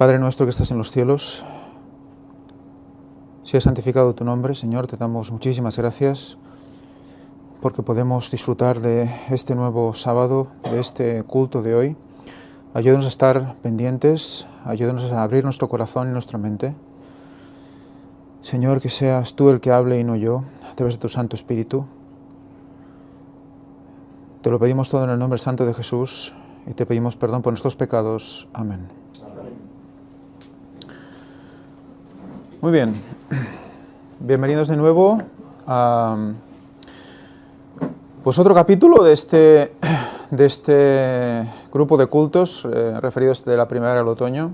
Padre nuestro que estás en los cielos, sea santificado tu nombre, Señor, te damos muchísimas gracias porque podemos disfrutar de este nuevo sábado, de este culto de hoy. Ayúdanos a estar pendientes, ayúdanos a abrir nuestro corazón y nuestra mente. Señor, que seas tú el que hable y no yo, a través de tu Santo Espíritu. Te lo pedimos todo en el nombre santo de Jesús y te pedimos perdón por nuestros pecados. Amén. Muy bien, bienvenidos de nuevo a pues otro capítulo de este grupo de cultos referidos de la primavera al otoño.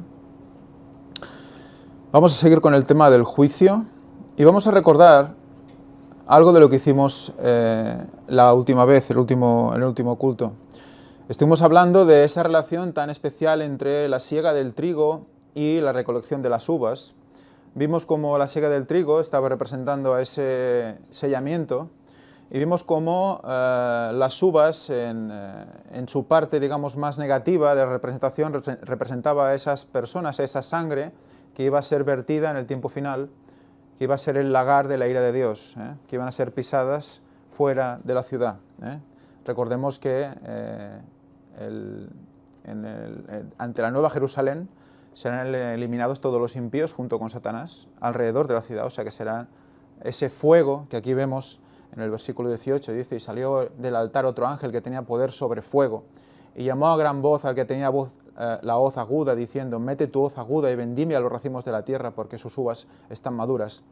Vamos a seguir con el tema del juicio y vamos a recordar algo de lo que hicimos la última vez, en el último culto. Estuvimos hablando de esa relación tan especial entre la siega del trigo y la recolección de las uvas. Vimos cómo la siega del trigo estaba representando a ese sellamiento y vimos cómo las uvas en su parte, digamos, más negativa de representación representaba a esas personas, a esa sangre que iba a ser vertida en el tiempo final, que iba a ser el lagar de la ira de Dios, que iban a ser pisadas fuera de la ciudad. Recordemos que ante la Nueva Jerusalén serán eliminados todos los impíos junto con Satanás alrededor de la ciudad, o sea que será ese fuego que aquí vemos en el versículo 18, dice, y salió del altar otro ángel que tenía poder sobre fuego, y llamó a gran voz al que tenía la hoz aguda, diciendo, mete tu hoz aguda y vendimia a los racimos de la tierra, porque sus uvas están maduras.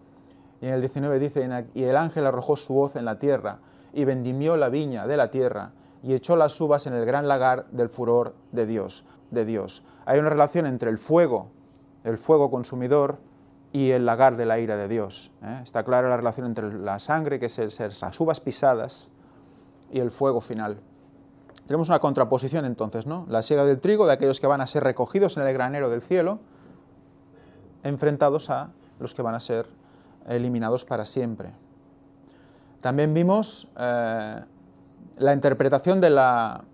Y en el 19 dice, y el ángel arrojó su hoz en la tierra, y vendimió la viña de la tierra, y echó las uvas en el gran lagar del furor de Dios. Hay una relación entre el fuego consumidor, y el lagar de la ira de Dios. Está clara la relación entre la sangre, que es las uvas pisadas, y el fuego final. Tenemos una contraposición entonces, ¿no? La siega del trigo, de aquellos que van a ser recogidos en el granero del cielo, enfrentados a los que van a ser eliminados para siempre. También vimos la interpretación de la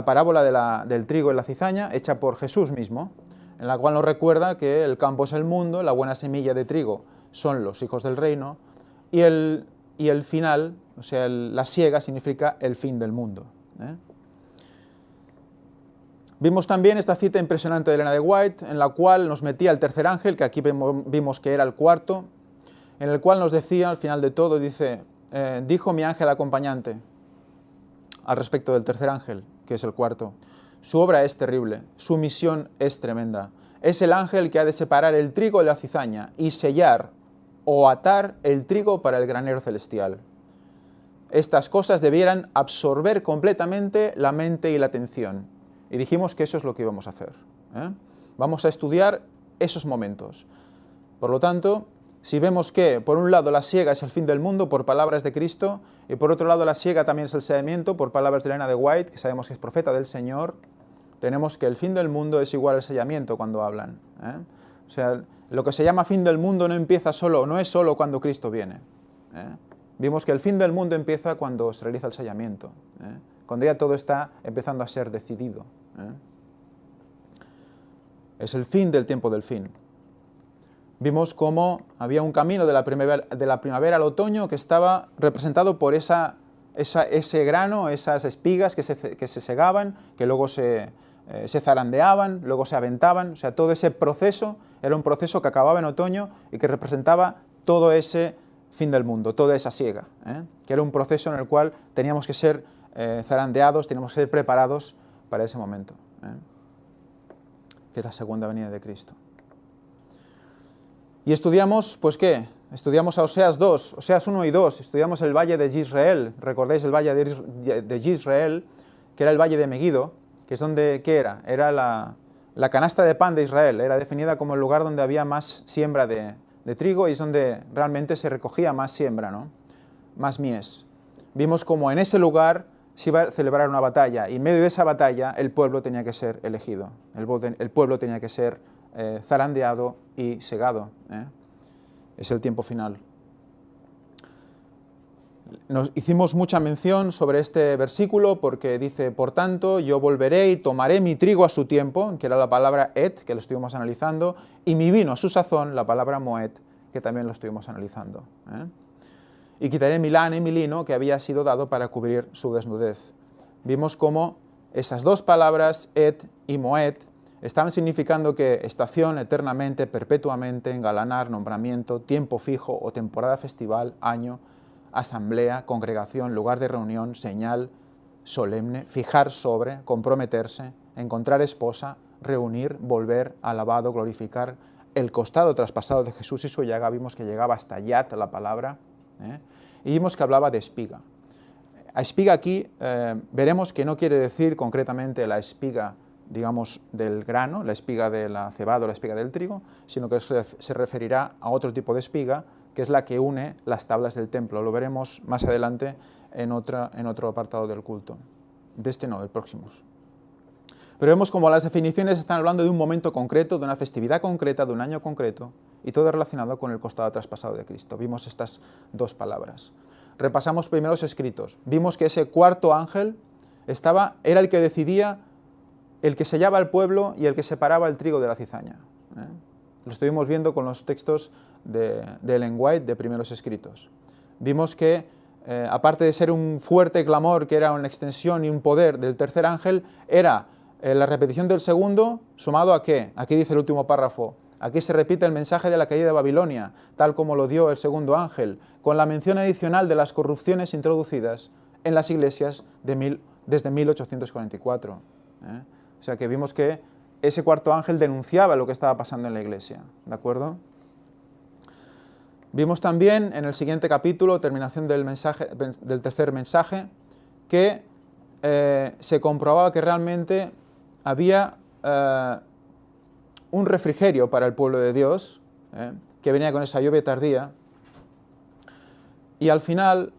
parábola del trigo y la cizaña, hecha por Jesús mismo, en la cual nos recuerda que el campo es el mundo, la buena semilla de trigo son los hijos del reino, y el final, o sea, la siega significa el fin del mundo. Vimos también esta cita impresionante de Elena de White, en la cual nos metía el tercer ángel, que aquí vimos que era el cuarto, en el cual nos decía, al final de todo, dice, dijo mi ángel acompañante, al respecto del tercer ángel, que es el cuarto, su obra es terrible, su misión es tremenda. Es el ángel que ha de separar el trigo de la cizaña y sellar o atar el trigo para el granero celestial. Estas cosas debieran absorber completamente la mente y la atención. Y dijimos que eso es lo que íbamos a hacer. Vamos a estudiar esos momentos. Por lo tanto, si vemos que, por un lado, la siega es el fin del mundo por palabras de Cristo, y por otro lado, la siega también es el sellamiento por palabras de Elena de White, que sabemos que es profeta del Señor, tenemos que el fin del mundo es igual al sellamiento cuando hablan. O sea, lo que se llama fin del mundo no es solo cuando Cristo viene. Vimos que el fin del mundo empieza cuando se realiza el sellamiento, cuando ya todo está empezando a ser decidido. Es el fin del tiempo del fin. Vimos cómo había un camino de la primavera al otoño que estaba representado por ese grano, esas espigas que se segaban, que luego se zarandeaban, luego se aventaban. O sea, todo ese proceso era un proceso que acababa en otoño y que representaba todo ese fin del mundo, toda esa siega, que era un proceso en el cual teníamos que ser zarandeados, teníamos que ser preparados para ese momento, que es la segunda venida de Cristo. Y estudiamos, pues ¿qué? Estudiamos a Oseas 2, Oseas 1 y 2, estudiamos el valle de Jezreel, recordáis el valle de Jezreel, que era el valle de Meguido, que es donde, ¿qué era? Era la canasta de pan de Israel, era definida como el lugar donde había más siembra de trigo y es donde realmente se recogía más siembra, ¿no? Más mies. Vimos como en ese lugar se iba a celebrar una batalla y en medio de esa batalla el pueblo tenía que ser elegido, el pueblo tenía que ser zarandeado y segado. Es el tiempo final. Nos hicimos mucha mención sobre este versículo porque dice, por tanto, yo volveré y tomaré mi trigo a su tiempo, que era la palabra et, que lo estuvimos analizando, y mi vino a su sazón, la palabra moed, que también lo estuvimos analizando. Y quitaré mi lana y mi lino, que había sido dado para cubrir su desnudez. Vimos cómo esas dos palabras, et y moed, estaban significando que estación, eternamente, perpetuamente, engalanar, nombramiento, tiempo fijo o temporada festival, año, asamblea, congregación, lugar de reunión, señal, solemne, fijar sobre, comprometerse, encontrar esposa, reunir, volver, alabado, glorificar, el costado traspasado de Jesús y su llaga, vimos que llegaba hasta yat la palabra, y vimos que hablaba de espiga. A espiga aquí veremos que no quiere decir concretamente la espiga, digamos, del grano, la espiga de la cebada o la espiga del trigo, sino que se referirá a otro tipo de espiga, que es la que une las tablas del templo. Lo veremos más adelante en otro apartado del culto. De este no, del próximo. Pero vemos como las definiciones están hablando de un momento concreto, de una festividad concreta, de un año concreto, y todo relacionado con el costado traspasado de Cristo. Vimos estas dos palabras. Repasamos primero los escritos. Vimos que ese cuarto ángel era el que decidía, el que sellaba al pueblo y el que separaba el trigo de la cizaña. Lo estuvimos viendo con los textos de Ellen White de primeros escritos. Vimos que, aparte de ser un fuerte clamor, que era una extensión y un poder del tercer ángel, era la repetición del segundo, sumado a ¿qué? Aquí dice el último párrafo. Aquí se repite el mensaje de la caída de Babilonia, tal como lo dio el segundo ángel, con la mención adicional de las corrupciones introducidas en las iglesias desde 1844. O sea que vimos que ese cuarto ángel denunciaba lo que estaba pasando en la iglesia, ¿de acuerdo? Vimos también en el siguiente capítulo, terminación del tercer mensaje, que se comprobaba que realmente había un refrigerio para el pueblo de Dios, que venía con esa lluvia tardía, y al final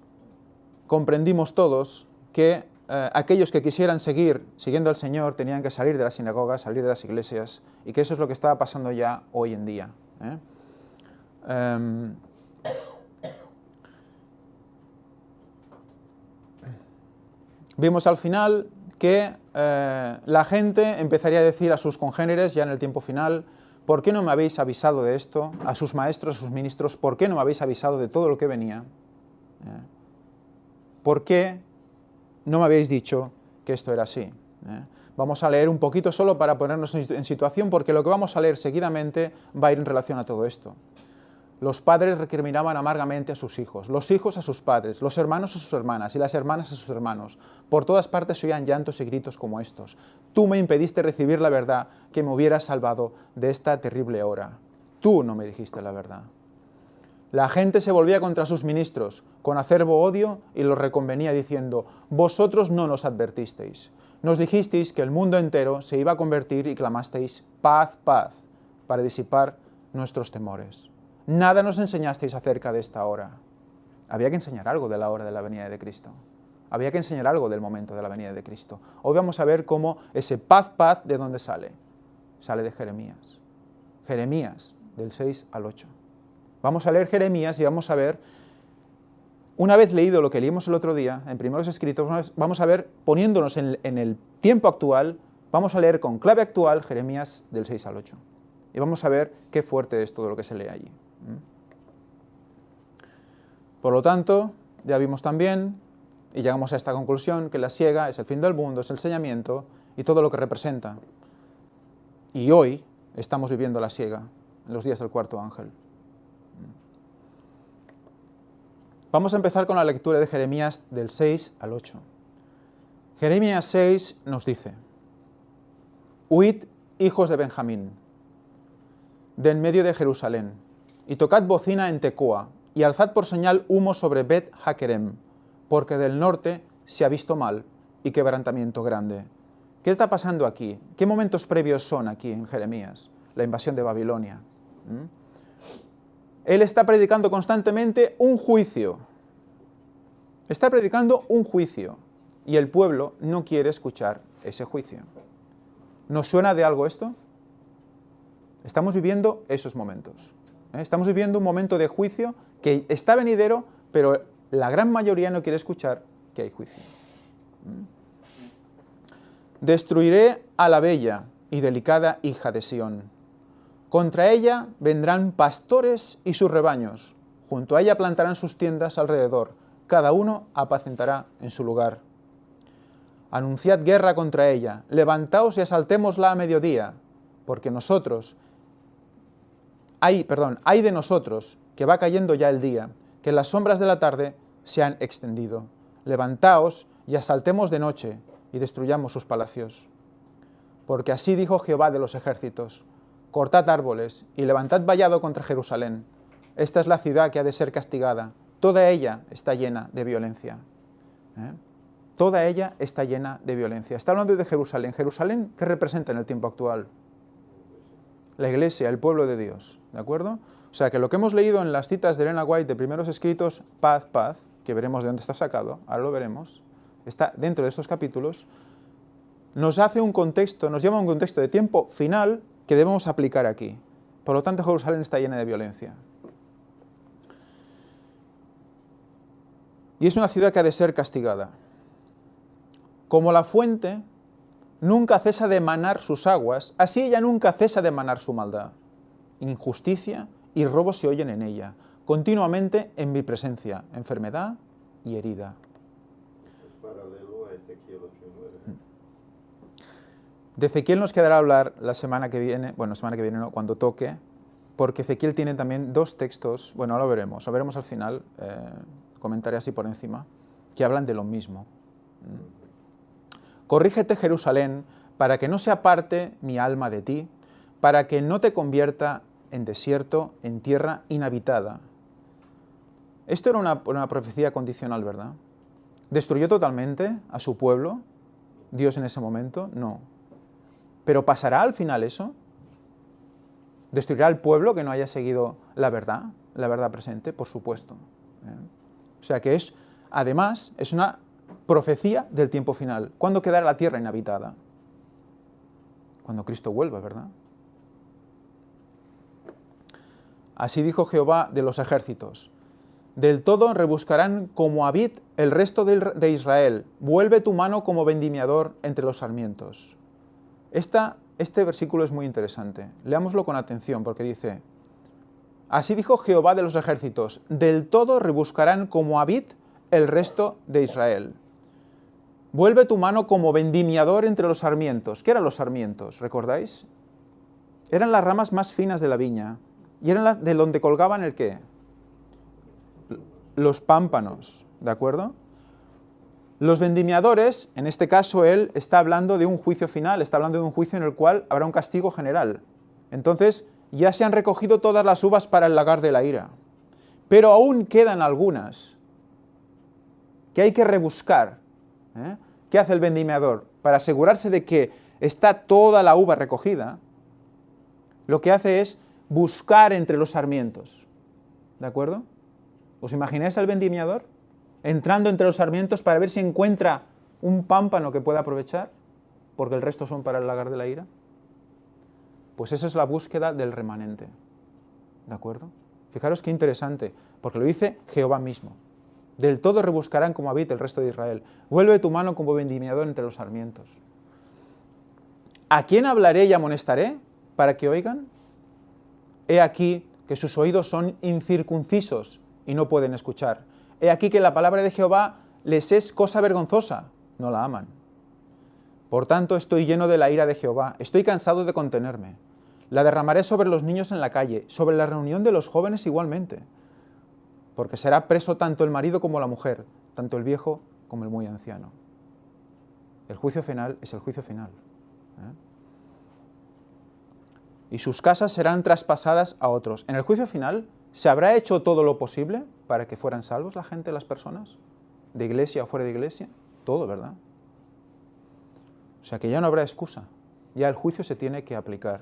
comprendimos todos que aquellos que quisieran seguir siguiendo al Señor tenían que salir de las sinagogas, salir de las iglesias, y que eso es lo que estaba pasando ya hoy en día. Vimos al final que la gente empezaría a decir a sus congéneres, ya en el tiempo final, ¿por qué no me habéis avisado de esto? A sus maestros, a sus ministros, ¿por qué no me habéis avisado de todo lo que venía? ¿Por qué no me habéis dicho que esto era así? Vamos a leer un poquito solo para ponernos en situación, porque lo que vamos a leer seguidamente va a ir en relación a todo esto. Los padres recriminaban amargamente a sus hijos, los hijos a sus padres, los hermanos a sus hermanas y las hermanas a sus hermanos. Por todas partes se oían llantos y gritos como estos. Tú me impediste recibir la verdad que me hubiera salvado de esta terrible hora. Tú no me dijiste la verdad. La gente se volvía contra sus ministros, con acerbo odio, y los reconvenía diciendo, vosotros no nos advertisteis. Nos dijisteis que el mundo entero se iba a convertir y clamasteis, paz, paz, para disipar nuestros temores. Nada nos enseñasteis acerca de esta hora. Había que enseñar algo de la hora de la venida de Cristo. Había que enseñar algo del momento de la venida de Cristo. Hoy vamos a ver cómo ese paz, paz, ¿de dónde sale? Sale de Jeremías. Jeremías, del 6 al 8. Vamos a leer Jeremías y vamos a ver, una vez leído lo que leímos el otro día, en primeros escritos, vamos a ver, poniéndonos en el tiempo actual, vamos a leer con clave actual Jeremías del 6 al 8. Y vamos a ver qué fuerte es todo lo que se lee allí. Por lo tanto, ya vimos también, y llegamos a esta conclusión, que la siega es el fin del mundo, es el sellamiento y todo lo que representa. Y hoy estamos viviendo la siega, en los días del cuarto ángel. Vamos a empezar con la lectura de Jeremías del 6 al 8. Jeremías 6 nos dice, huid, hijos de Benjamín, de en medio de Jerusalén, y tocad bocina en Tecoa, y alzad por señal humo sobre Bet Hakerem, porque del norte se ha visto mal y quebrantamiento grande. ¿Qué está pasando aquí? ¿Qué momentos previos son aquí en Jeremías? La invasión de Babilonia. Él está predicando constantemente un juicio. Está predicando un juicio, y el pueblo no quiere escuchar ese juicio. ¿Nos suena de algo esto? Estamos viviendo esos momentos. Estamos viviendo un momento de juicio que está venidero, pero La gran mayoría no quiere escuchar que hay juicio. Destruiré a la bella y delicada hija de Sión. Contra ella vendrán pastores y sus rebaños. Junto a ella plantarán sus tiendas alrededor. Cada uno apacentará en su lugar. Anunciad guerra contra ella. Levantaos y asaltémosla a mediodía. Porque hay de nosotros, que va cayendo ya el día, que las sombras de la tarde se han extendido. Levantaos y asaltemos de noche y destruyamos sus palacios. Porque así dijo Jehová de los ejércitos: cortad árboles y levantad vallado contra Jerusalén. Esta es la ciudad que ha de ser castigada. Toda ella está llena de violencia. Toda ella está llena de violencia. Está hablando de Jerusalén. ¿Jerusalén qué representa en el tiempo actual? La iglesia, el pueblo de Dios. ¿De acuerdo? O sea que lo que hemos leído en las citas de Elena White de primeros escritos, paz, paz, que veremos de dónde está sacado, ahora lo veremos, está dentro de estos capítulos, nos hace un contexto, nos lleva a un contexto de tiempo final que debemos aplicar aquí. Por lo tanto, Jerusalén está llena de violencia. Y es una ciudad que ha de ser castigada. Como la fuente nunca cesa de manar sus aguas, así ella nunca cesa de manar su maldad. Injusticia y robo se oyen en ella, continuamente en mi presencia, enfermedad y herida. Es paralelo a Ezequiel 8:9. De Ezequiel nos quedará hablar la semana que viene, no, cuando toque, porque Ezequiel tiene también dos textos, bueno, lo veremos al final, comentaré así por encima, que hablan de lo mismo. Corrígete, Jerusalén, para que no se aparte mi alma de ti, para que no te convierta en desierto, en tierra inhabitada. Esto era una profecía condicional, ¿verdad? ¿Destruyó totalmente a su pueblo Dios en ese momento? No. ¿Pero pasará al final eso? ¿Destruirá al pueblo que no haya seguido la verdad presente? Por supuesto. O sea que además, es una profecía del tiempo final. ¿Cuándo quedará la tierra inhabitada? Cuando Cristo vuelva, ¿verdad? Así dijo Jehová de los ejércitos: del todo rebuscarán como a vid el resto de Israel. Vuelve tu mano como vendimiador entre los sarmientos. Este versículo es muy interesante. Leámoslo con atención porque dice: así dijo Jehová de los ejércitos: del todo rebuscarán como a vid el resto de Israel. Vuelve tu mano como vendimiador entre los sarmientos. ¿Qué eran los sarmientos? ¿Recordáis? Eran las ramas más finas de la viña. Y eran de donde colgaban ¿el qué? Los pámpanos. ¿De acuerdo? Los vendimiadores, en este caso él está hablando de un juicio final, está hablando de un juicio en el cual habrá un castigo general. Entonces, ya se han recogido todas las uvas para el lagar de la ira. Pero aún quedan algunas que hay que rebuscar. ¿Qué hace el vendimiador? Para asegurarse de que está toda la uva recogida, lo que hace es buscar entre los sarmientos. ¿De acuerdo? ¿Os imagináis al vendimiador entrando entre los sarmientos para ver si encuentra un pámpano que pueda aprovechar? Porque el resto son para el lagar de la ira. Pues esa es la búsqueda del remanente. ¿De acuerdo? Fijaros qué interesante, porque lo dice Jehová mismo. Del todo rebuscarán como habita el resto de Israel. Vuelve tu mano como vendimiador entre los sarmientos. ¿A quién hablaré y amonestaré para que oigan? He aquí que sus oídos son incircuncisos y no pueden escuchar. He aquí que la palabra de Jehová les es cosa vergonzosa, no la aman. Por tanto, estoy lleno de la ira de Jehová, estoy cansado de contenerme. La derramaré sobre los niños en la calle, sobre la reunión de los jóvenes igualmente. Porque será preso tanto el marido como la mujer, tanto el viejo como el muy anciano. El juicio final es el juicio final. Y sus casas serán traspasadas a otros. En el juicio final, ¿se habrá hecho todo lo posible para que fueran salvos la gente, las personas? De iglesia o fuera de iglesia. Todo, ¿verdad? O sea que ya no habrá excusa. Ya el juicio se tiene que aplicar.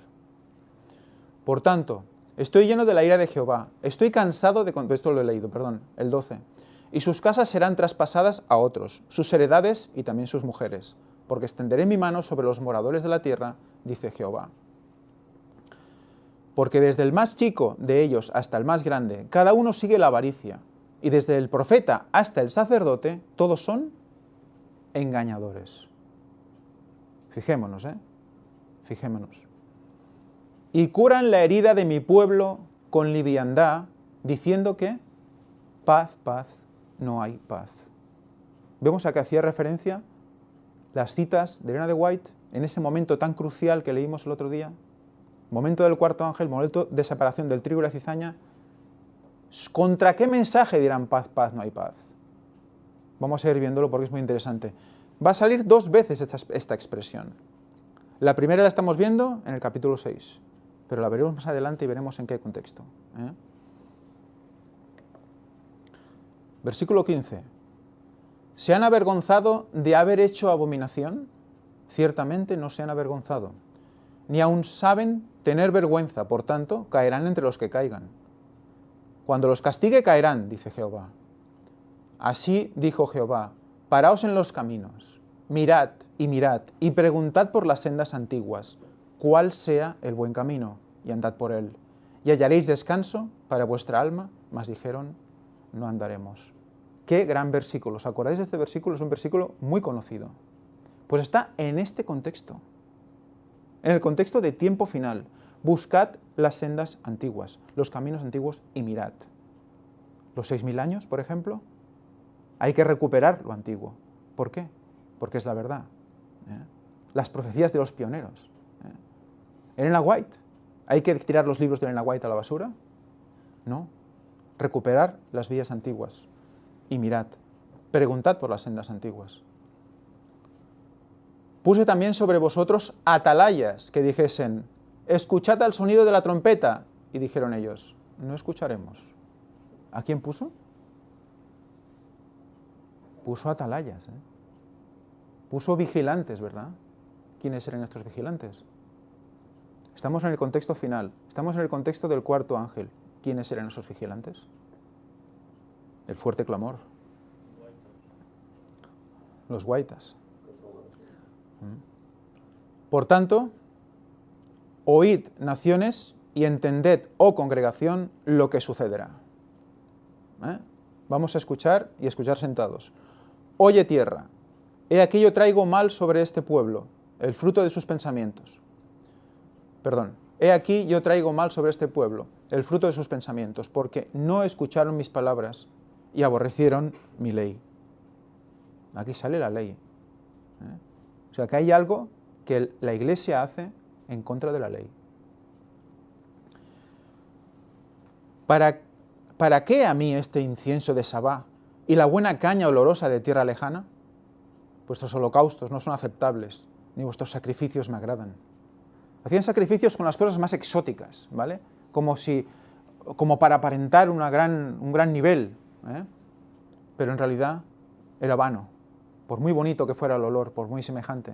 Por tanto, estoy lleno de la ira de Jehová. Estoy cansado de... Esto lo he leído, perdón, el 12. Y sus casas serán traspasadas a otros, sus heredades y también sus mujeres, porque extenderé mi mano sobre los moradores de la tierra, dice Jehová. Porque desde el más chico de ellos hasta el más grande, cada uno sigue la avaricia. y desde el profeta hasta el sacerdote, todos son engañadores. Fijémonos, Fijémonos. Y curan la herida de mi pueblo con liviandad, diciendo que paz, paz, no hay paz. Vemos a que hacía referencia las citas de Elena de White en ese momento tan crucial que leímos el otro día, momento del cuarto ángel, momento de separación del trigo y la cizaña. ¿Contra qué mensaje dirán paz, paz, no hay paz? Vamos a ir viéndolo porque es muy interesante. Va a salir 2 veces esta expresión. La primera la estamos viendo en el capítulo 6, pero la veremos más adelante y veremos en qué contexto. Versículo 15. ¿Se han avergonzado de haber hecho abominación? Ciertamente no se han avergonzado, ni aun saben tener vergüenza, por tanto, caerán entre los que caigan. Cuando los castigue caerán, dice Jehová. Así dijo Jehová, paraos en los caminos, mirad, y preguntad por las sendas antiguas, cuál sea el buen camino, y andad por él, y hallaréis descanso para vuestra alma, mas dijeron, no andaremos. Qué gran versículo. ¿Os acordáis de este versículo? Es un versículo muy conocido. Pues está en este contexto, en el contexto de tiempo final. Buscad las sendas antiguas, los caminos antiguos y mirad. Los 6000 años, por ejemplo, hay que recuperar lo antiguo. ¿Por qué? Porque es la verdad. Las profecías de los pioneros. Elena White, ¿hay que tirar los libros de Elena White a la basura? No. Recuperar las vías antiguas y mirad. Preguntad por las sendas antiguas. Puse también sobre vosotros atalayas que dijesen, escuchad al sonido de la trompeta. Y dijeron ellos, no escucharemos. ¿A quién puso? Puso atalayas. Puso vigilantes, ¿verdad? ¿Quiénes eran estos vigilantes? Estamos en el contexto final. Estamos en el contexto del cuarto ángel. ¿Quiénes eran esos vigilantes? El fuerte clamor. Los guaitas. Por tanto, oíd, naciones, y entended, oh congregación, lo que sucederá. Vamos a escuchar y escuchar sentados. Oye tierra, he aquí yo traigo mal sobre este pueblo, el fruto de sus pensamientos. Perdón, he aquí yo traigo mal sobre este pueblo, el fruto de sus pensamientos, porque no escucharon mis palabras y aborrecieron mi ley. Aquí sale la ley. O sea, que hay algo que la Iglesia hace en contra de la ley. ¿Para qué a mí este incienso de Sabá y la buena caña olorosa de tierra lejana? Vuestros holocaustos no son aceptables, ni vuestros sacrificios me agradan. Hacían sacrificios con las cosas más exóticas, ¿vale? Como para aparentar un gran nivel, pero en realidad era vano. Por muy bonito que fuera el olor, por muy semejante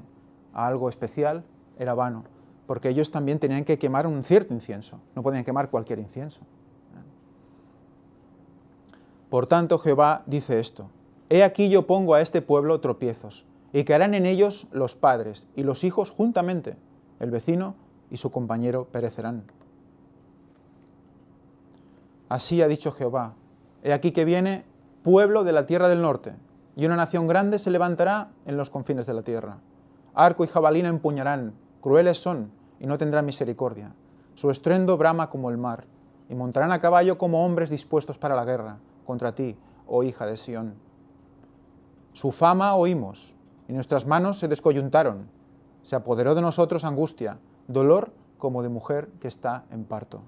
a algo especial, era vano, porque ellos también tenían que quemar un cierto incienso, no podían quemar cualquier incienso. Por tanto, Jehová dice esto, he aquí yo pongo a este pueblo tropiezos, y caerán en ellos los padres y los hijos juntamente, el vecino y su compañero perecerán. Así ha dicho Jehová, he aquí que viene pueblo de la tierra del norte, y una nación grande se levantará en los confines de la tierra. Arco y jabalina empuñarán, crueles son, y no tendrán misericordia. Su estruendo brama como el mar, y montarán a caballo como hombres dispuestos para la guerra, contra ti, oh hija de Sión. Su fama oímos, y nuestras manos se descoyuntaron. Se apoderó de nosotros angustia, dolor como de mujer que está en parto.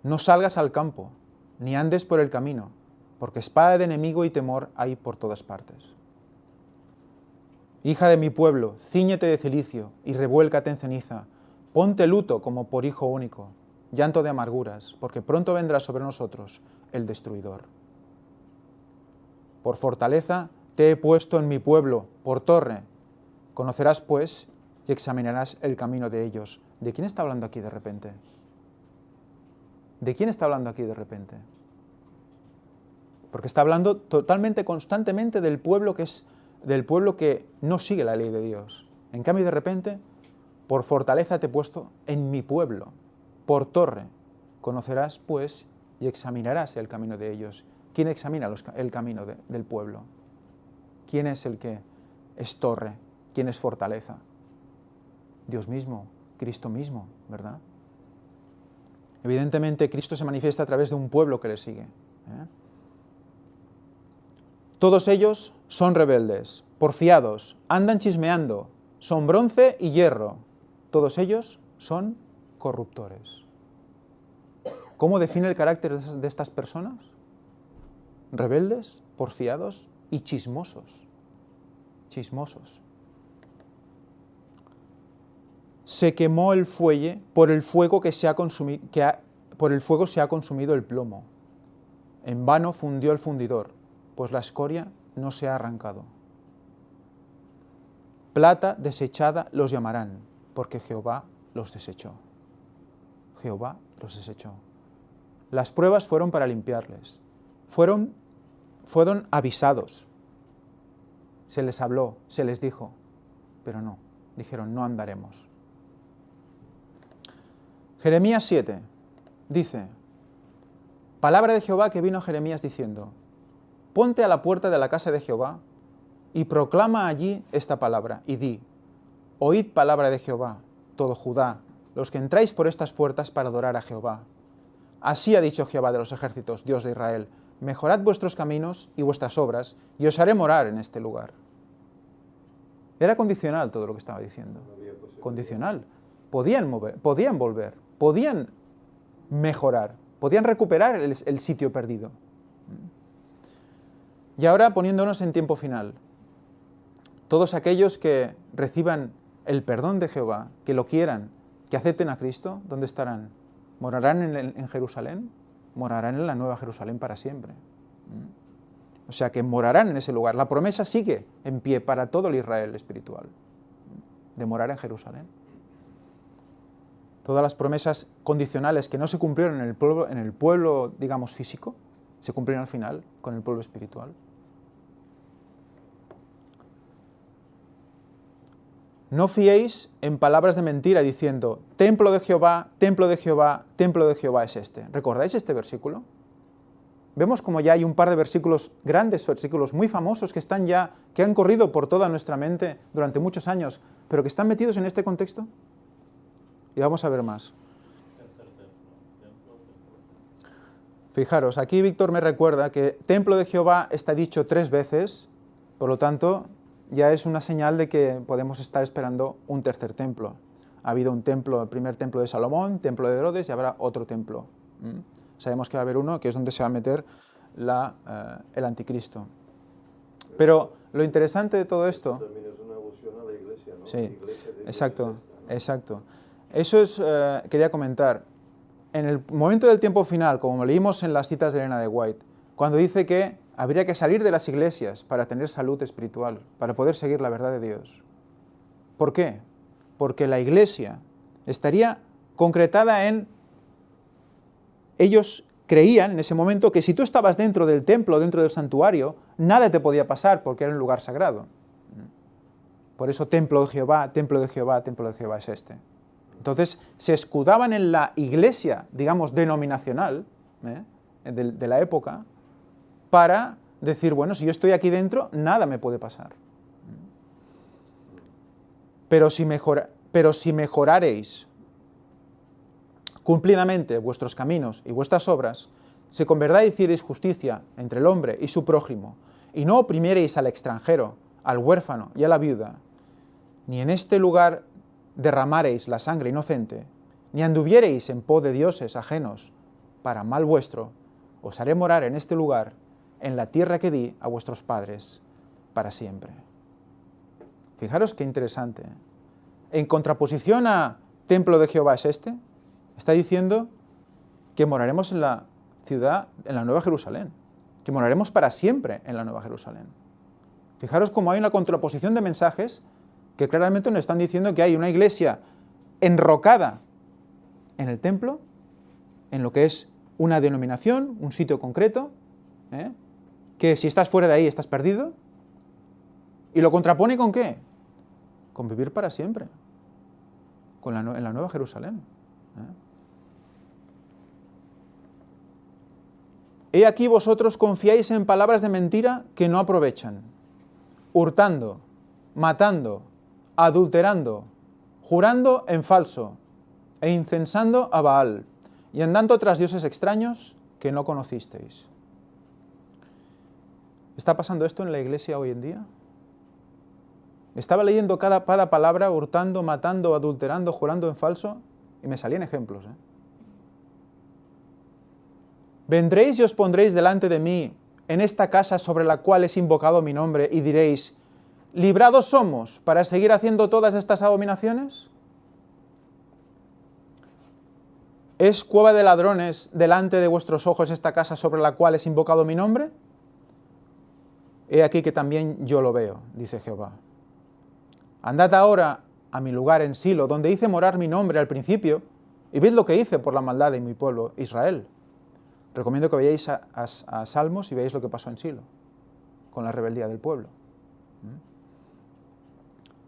No salgas al campo, ni andes por el camino, porque espada de enemigo y temor hay por todas partes. Hija de mi pueblo, cíñete de cilicio y revuélcate en ceniza, ponte luto como por hijo único, llanto de amarguras, porque pronto vendrá sobre nosotros el destruidor. Por fortaleza te he puesto en mi pueblo, por torre. Conocerás, pues, y examinarás el camino de ellos. ¿De quién está hablando aquí de repente? ¿De quién está hablando aquí de repente? Porque está hablando totalmente, constantemente del pueblo que no sigue la ley de Dios. En cambio, de repente, por fortaleza te he puesto en mi pueblo, por torre. Conocerás, pues, y examinarás el camino de ellos. ¿Quién examina el camino del pueblo? ¿Quién es el que es torre? ¿Quién es fortaleza? Dios mismo, Cristo mismo, ¿verdad? Evidentemente, Cristo se manifiesta a través de un pueblo que le sigue. Todos ellos son rebeldes, porfiados, andan chismeando, son bronce y hierro. Todos ellos son corruptores. ¿Cómo define el carácter de estas personas? Rebeldes, porfiados y chismosos. Chismosos. Se quemó el fuelle, por el fuego se ha consumido el plomo. En vano fundió el fundidor, pues la escoria no se ha arrancado. Plata desechada los llamarán, porque Jehová los desechó. Jehová los desechó. Las pruebas fueron para limpiarles. Fueron avisados. Se les habló, se les dijo, pero no, dijeron, no andaremos. Jeremías 7 dice, palabra de Jehová que vino a Jeremías diciendo, ponte a la puerta de la casa de Jehová y proclama allí esta palabra y di, oíd palabra de Jehová, todo Judá, los que entráis por estas puertas para adorar a Jehová. Así ha dicho Jehová de los ejércitos, Dios de Israel, mejorad vuestros caminos y vuestras obras y os haré morar en este lugar. Era condicional todo lo que estaba diciendo. Condicional. Podían volver, podían mejorar, podían recuperar el sitio perdido. Y ahora poniéndonos en tiempo final, todos aquellos que reciban el perdón de Jehová, que lo quieran, que acepten a Cristo, ¿dónde estarán? ¿Morarán en Jerusalén? Morarán en la Nueva Jerusalén para siempre. O sea que morarán en ese lugar. La promesa sigue en pie para todo el Israel espiritual, de morar en Jerusalén. Todas las promesas condicionales que no se cumplieron en el pueblo, digamos, físico, se cumplieron al final con el pueblo espiritual. No fiéis en palabras de mentira diciendo, templo de Jehová, templo de Jehová, templo de Jehová es este. ¿Recordáis este versículo? Vemos como ya hay un par de versículos, grandes versículos, muy famosos, que han corrido por toda nuestra mente durante muchos años, pero que están metidos en este contexto. Y vamos a ver más. Fijaros, aquí Víctor me recuerda que templo de Jehová está dicho 3 veces, por lo tanto, ya es una señal de que podemos estar esperando un tercer templo. Ha habido un templo, el primer templo de Salomón, templo de Herodes, y habrá otro templo. Sabemos que va a haber uno, que es donde se va a meter el anticristo. Pero lo interesante de todo esto... También es una alusión a la iglesia, ¿no? Sí, Iglesia de exacto, Dios es esta, ¿no? exacto. Eso es, quería comentar, en el momento del tiempo final, como leímos en las citas de Elena de White, cuando dice que habría que salir de las iglesias para tener salud espiritual, para poder seguir la verdad de Dios. ¿Por qué? Porque la iglesia estaría concretada en... Ellos creían en ese momento que si tú estabas dentro del templo, dentro del santuario, nada te podía pasar porque era un lugar sagrado. Por eso templo de Jehová, templo de Jehová, templo de Jehová es este. Entonces se escudaban en la iglesia, digamos, denominacional de la época, para decir, bueno, si yo estoy aquí dentro, nada me puede pasar. Pero si mejorareis cumplidamente vuestros caminos y vuestras obras, si con verdad hiciereis justicia entre el hombre y su prójimo, y no oprimiereis al extranjero, al huérfano y a la viuda, ni en este lugar derramareis la sangre inocente, ni anduviereis en pos de dioses ajenos para mal vuestro, os haré morar en este lugar, en la tierra que di a vuestros padres para siempre. Fijaros qué interesante. En contraposición a templo de Jehová es este, está diciendo que moraremos en la ciudad, en la Nueva Jerusalén, que moraremos para siempre en la Nueva Jerusalén. Fijaros cómo hay una contraposición de mensajes que claramente nos están diciendo que hay una iglesia enrocada en el templo, en lo que es una denominación, un sitio concreto, que si estás fuera de ahí estás perdido, y lo contrapone ¿con qué? Con vivir para siempre, en la Nueva Jerusalén. He aquí vosotros confiáis en palabras de mentira que no aprovechan, hurtando, matando, adulterando, jurando en falso, e incensando a Baal, y andando tras dioses extraños que no conocisteis. ¿Está pasando esto en la iglesia hoy en día? Estaba leyendo cada palabra, hurtando, matando, adulterando, jurando en falso, y me salían ejemplos. Vendréis y os pondréis delante de mí en esta casa sobre la cual es invocado mi nombre, y diréis, ¿librados somos para seguir haciendo todas estas abominaciones? ¿Es cueva de ladrones delante de vuestros ojos esta casa sobre la cual es invocado mi nombre? He aquí que también yo lo veo, dice Jehová. Andad ahora a mi lugar en Silo, donde hice morar mi nombre al principio, y ved lo que hice por la maldad de mi pueblo Israel. Recomiendo que vayáis a Salmos y veáis lo que pasó en Silo, con la rebeldía del pueblo.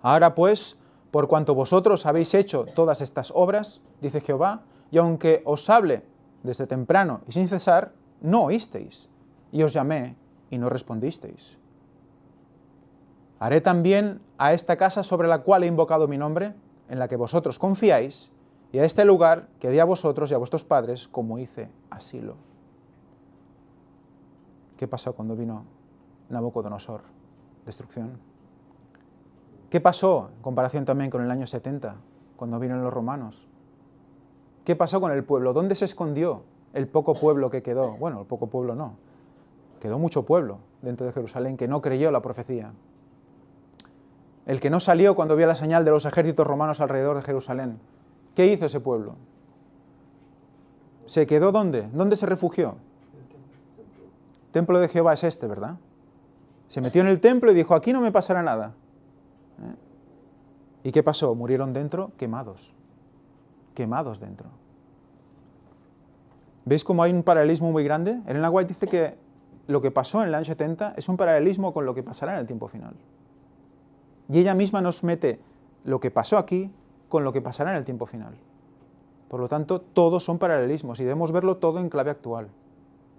Ahora pues, por cuanto vosotros habéis hecho todas estas obras, dice Jehová, y aunque os hable desde temprano y sin cesar, no oísteis, y os llamé y no respondisteis. Haré también a esta casa sobre la cual he invocado mi nombre, en la que vosotros confiáis, y a este lugar que di a vosotros y a vuestros padres, como hice a Silo. ¿Qué pasó cuando vino Nabucodonosor? Destrucción. ¿Qué pasó en comparación también con el año 70, cuando vinieron los romanos? ¿Qué pasó con el pueblo? ¿Dónde se escondió el poco pueblo que quedó? Bueno, el poco pueblo no. Quedó mucho pueblo dentro de Jerusalén que no creyó la profecía. El que no salió cuando vio la señal de los ejércitos romanos alrededor de Jerusalén. ¿Qué hizo ese pueblo? ¿Se quedó dónde? ¿Dónde se refugió? El templo de Jehová es este, ¿verdad? Se metió en el templo y dijo, aquí no me pasará nada. ¿Y qué pasó? Murieron dentro quemados. Quemados dentro. ¿Veis cómo hay un paralelismo muy grande? Ellen White dice que lo que pasó en el año 70 es un paralelismo con lo que pasará en el tiempo final. Y ella misma nos mete lo que pasó aquí con lo que pasará en el tiempo final. Por lo tanto, todos son paralelismos y debemos verlo todo en clave actual.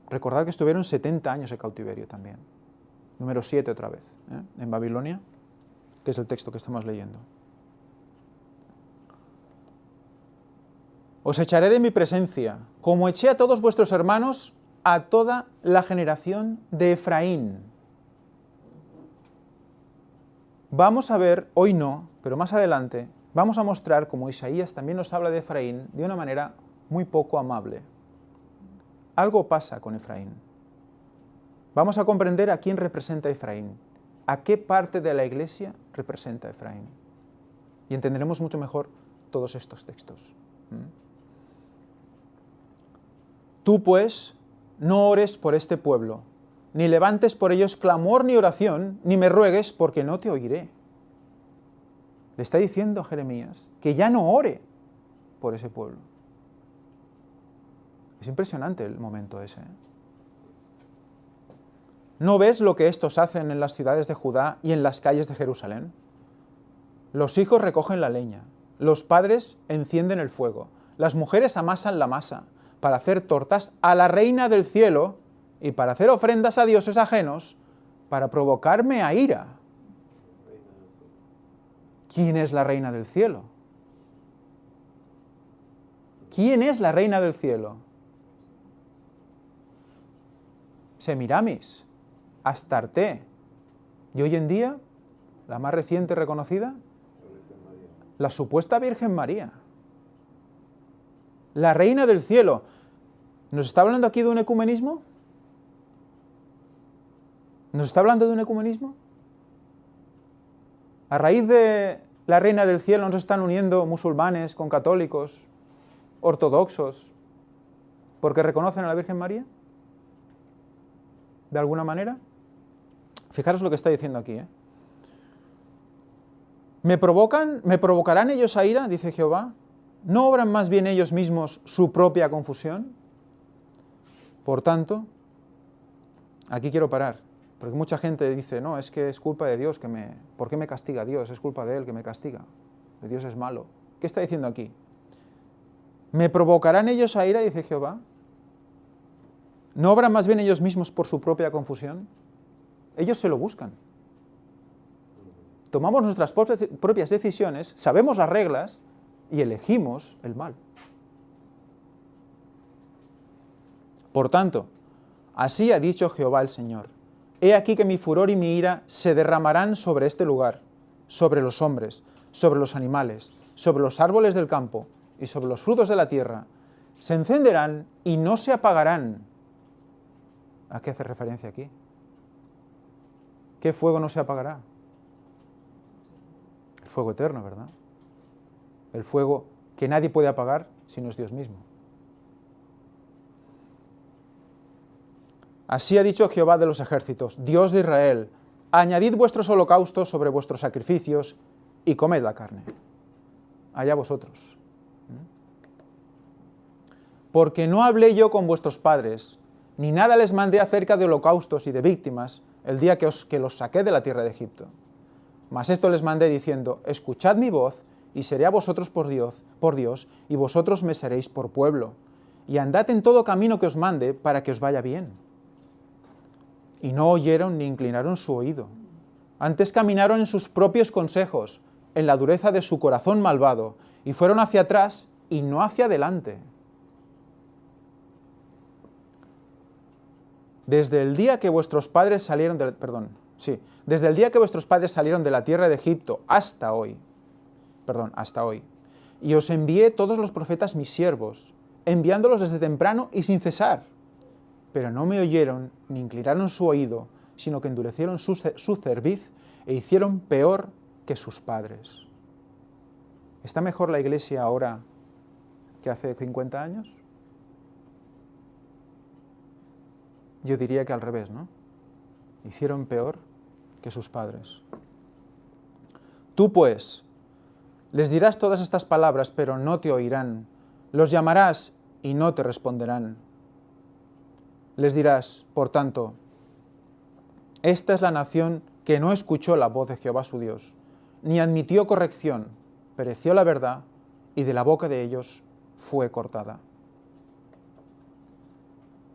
Recordad que estuvieron 70 años en cautiverio también. Número 7 otra vez, en Babilonia, que es el texto que estamos leyendo. Os echaré de mi presencia, como eché a todos vuestros hermanos, a toda la generación de Efraín. Vamos a ver, hoy no, pero más adelante, vamos a mostrar cómo Isaías también nos habla de Efraín de una manera muy poco amable. Algo pasa con Efraín. Vamos a comprender a quién representa Efraín, a qué parte de la iglesia representa Efraín. Y entenderemos mucho mejor todos estos textos. Tú, pues, no ores por este pueblo, ni levantes por ellos clamor ni oración, ni me ruegues, porque no te oiré. Le está diciendo a Jeremías que ya no ore por ese pueblo. Es impresionante el momento ese. ¿No ves lo que estos hacen en las ciudades de Judá y en las calles de Jerusalén? Los hijos recogen la leña, los padres encienden el fuego, las mujeres amasan la masa para hacer tortas a la reina del cielo y para hacer ofrendas a dioses ajenos, para provocarme a ira. ¿Quién es la reina del cielo? ¿Quién es la reina del cielo? Semiramis, Astarte. Y hoy en día, la más reciente reconocida, la supuesta Virgen María. La reina del cielo. ¿Nos está hablando aquí de un ecumenismo? ¿Nos está hablando de un ecumenismo? A raíz de la reina del cielo nos están uniendo musulmanes con católicos, ortodoxos, porque reconocen a la Virgen María. ¿De alguna manera? Fijaros lo que está diciendo aquí. ¿Me provocarán ellos a ira? Dice Jehová. ¿No obran más bien ellos mismos su propia confusión? Por tanto, aquí quiero parar, porque mucha gente dice, no, es que es culpa de Dios, ¿por qué me castiga Dios? Es culpa de Él que me castiga, Dios es malo. ¿Qué está diciendo aquí? ¿Me provocarán ellos a ira? Dice Jehová. ¿No obran más bien ellos mismos por su propia confusión? Ellos se lo buscan. Tomamos nuestras propias decisiones, sabemos las reglas y elegimos el mal. Por tanto, así ha dicho Jehová el Señor: he aquí que mi furor y mi ira se derramarán sobre este lugar, sobre los hombres, sobre los animales, sobre los árboles del campo y sobre los frutos de la tierra. Se encenderán y no se apagarán. ¿A qué hace referencia aquí? ¿Qué fuego no se apagará? El fuego eterno, ¿verdad? El fuego que nadie puede apagar si no es Dios mismo. Así ha dicho Jehová de los ejércitos, Dios de Israel: añadid vuestros holocaustos sobre vuestros sacrificios y comed la carne. Allá vosotros. Porque no hablé yo con vuestros padres, ni nada les mandé acerca de holocaustos y de víctimas el día que los saqué de la tierra de Egipto. Mas esto les mandé diciendo: escuchad mi voz, y seré a vosotros por Dios, y vosotros me seréis por pueblo. Y andad en todo camino que os mande, para que os vaya bien. Y no oyeron ni inclinaron su oído. Antes caminaron en sus propios consejos, en la dureza de su corazón malvado, y fueron hacia atrás y no hacia adelante. Desde el día que vuestros padres salieron desde el día que vuestros padres salieron de la tierra de Egipto hasta hoy, y os envié todos los profetas mis siervos, enviándolos desde temprano y sin cesar. Pero no me oyeron ni inclinaron su oído, sino que endurecieron su cerviz e hicieron peor que sus padres. ¿Está mejor la iglesia ahora que hace 50 años? Yo diría que al revés, ¿no? Hicieron peor que sus padres. Tú, pues, les dirás todas estas palabras, pero no te oirán. Los llamarás y no te responderán. Les dirás, por tanto: esta es la nación que no escuchó la voz de Jehová su Dios, ni admitió corrección, pereció la verdad, y de la boca de ellos fue cortada.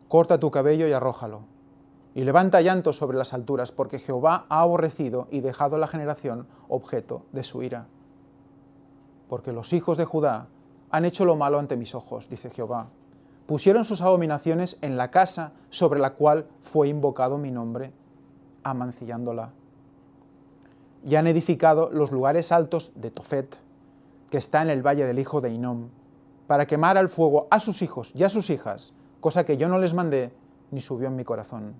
Corta tu cabello y arrójalo, y levanta llanto sobre las alturas, porque Jehová ha aborrecido y dejado la generación objeto de su ira. Porque los hijos de Judá han hecho lo malo ante mis ojos, dice Jehová. Pusieron sus abominaciones en la casa sobre la cual fue invocado mi nombre, amancillándola. Y han edificado los lugares altos de Tofet, que está en el valle del hijo de Hinnom, para quemar al fuego a sus hijos y a sus hijas, cosa que yo no les mandé ni subió en mi corazón.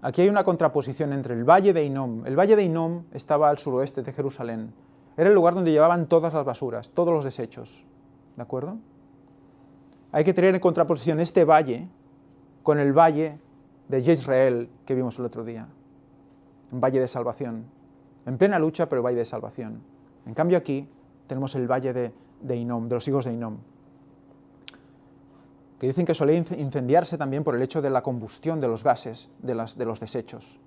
Aquí hay una contraposición entre el valle de Hinnom. El valle de Hinnom estaba al suroeste de Jerusalén. Era el lugar donde llevaban todas las basuras, todos los desechos. ¿De acuerdo? Hay que tener en contraposición este valle con el valle de Jezreel que vimos el otro día. Un valle de salvación. En plena lucha, pero valle de salvación. En cambio aquí tenemos el valle de Hinnom, de los hijos de Hinnom, que dicen que solía incendiarse también por el hecho de la combustión de los gases, de los desechos.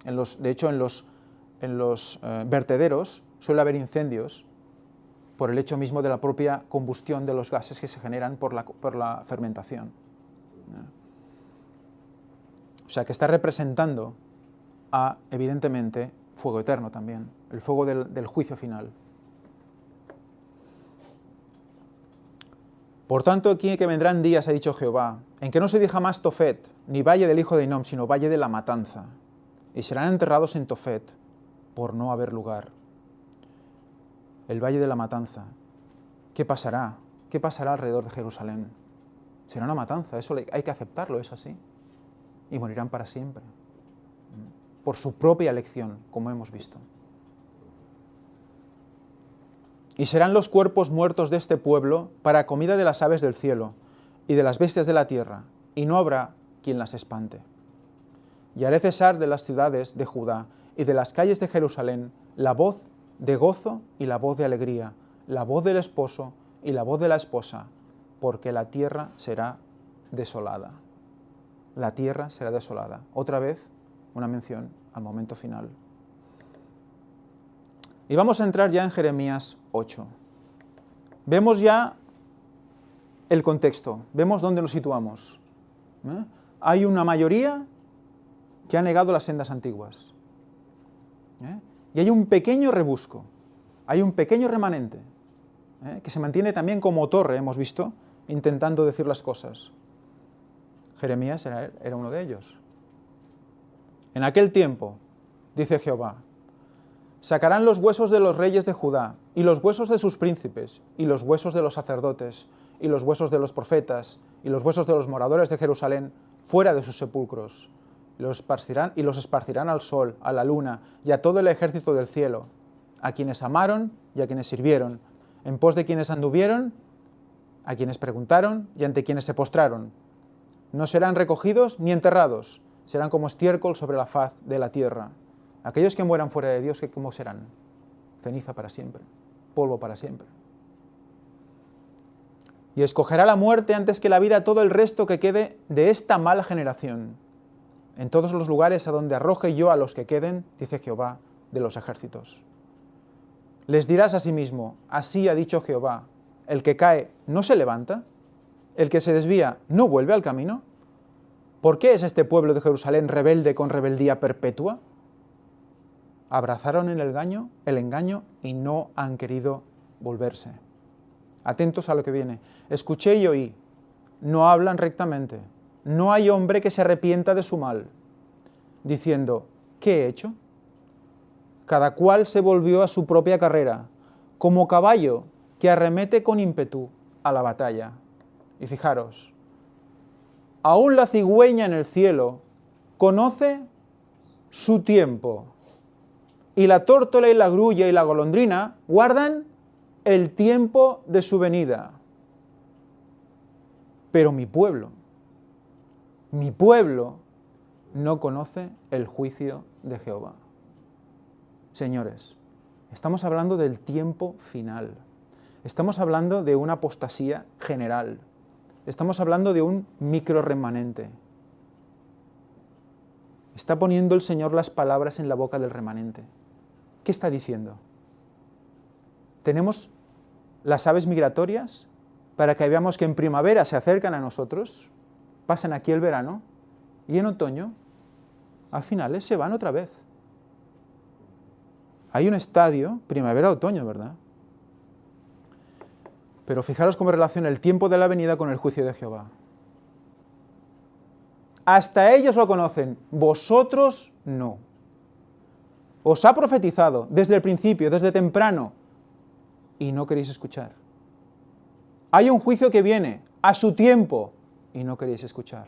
De hecho, en los vertederos suele haber incendios por el hecho mismo de la propia combustión de los gases que se generan por la fermentación. O sea, que está representando a, evidentemente, fuego eterno también, el fuego del juicio final. Por tanto, aquí que vendrán días, ha dicho Jehová, en que no se diga más Tofet, ni valle del hijo de Hinnom, sino valle de la matanza, y serán enterrados en Tofet, por no haber lugar. El valle de la matanza. ¿Qué pasará? ¿Qué pasará alrededor de Jerusalén? Será una matanza, eso hay que aceptarlo, es así. Y morirán para siempre, por su propia elección, como hemos visto. Y serán los cuerpos muertos de este pueblo para comida de las aves del cielo y de las bestias de la tierra, y no habrá quien las espante. Y haré cesar de las ciudades de Judá y de las calles de Jerusalén la voz de gozo y la voz de alegría, la voz del esposo y la voz de la esposa, porque la tierra será desolada. La tierra será desolada. Otra vez, una mención al momento final. Y vamos a entrar ya en Jeremías 8. Vemos ya el contexto, vemos dónde nos situamos. Hay una mayoría que ha negado las sendas antiguas. Y hay un pequeño rebusco, hay un pequeño remanente, que se mantiene también como torre, hemos visto, intentando decir las cosas. Jeremías era uno de ellos. En aquel tiempo, dice Jehová, sacarán los huesos de los reyes de Judá, y los huesos de sus príncipes, y los huesos de los sacerdotes, y los huesos de los profetas, y los huesos de los moradores de Jerusalén, fuera de sus sepulcros, y los esparcirán al sol, a la luna, y a todo el ejército del cielo, a quienes amaron y a quienes sirvieron, en pos de quienes anduvieron, a quienes preguntaron y ante quienes se postraron. No serán recogidos ni enterrados, serán como estiércol sobre la faz de la tierra. Aquellos que mueran fuera de Dios, ¿cómo serán? Ceniza para siempre, polvo para siempre. Y escogerá la muerte antes que la vida todo el resto que quede de esta mala generación, en todos los lugares a donde arroje yo a los que queden, dice Jehová de los ejércitos. Les dirás a sí mismo, así ha dicho Jehová, el que cae no se levanta, el que se desvía no vuelve al camino. ¿Por qué es este pueblo de Jerusalén rebelde con rebeldía perpetua? Abrazaron el engaño y no han querido volverse. Atentos a lo que viene. Escuché y oí, no hablan rectamente, no hay hombre que se arrepienta de su mal, diciendo, ¿qué he hecho? Cada cual se volvió a su propia carrera, como caballo que arremete con ímpetu a la batalla. Y fijaros, aún la cigüeña en el cielo conoce su tiempo, y la tórtola y la grulla y la golondrina guardan el tiempo de su venida. Pero mi pueblo no conoce el juicio de Jehová. Señores, estamos hablando del tiempo final. Estamos hablando de una apostasía general. Estamos hablando de un micro remanente. Está poniendo el Señor las palabras en la boca del remanente. ¿Qué está diciendo? Tenemos las aves migratorias para que veamos que en primavera se acercan a nosotros, pasan aquí el verano, y en otoño, a finales, se van otra vez. Hay un estadio, primavera-otoño, ¿verdad? Pero fijaros cómo relaciona el tiempo de la venida con el juicio de Jehová. Hasta ellos lo conocen, vosotros no. Os ha profetizado desde el principio, desde temprano, y no queréis escuchar. Hay un juicio que viene a su tiempo, y no queréis escuchar.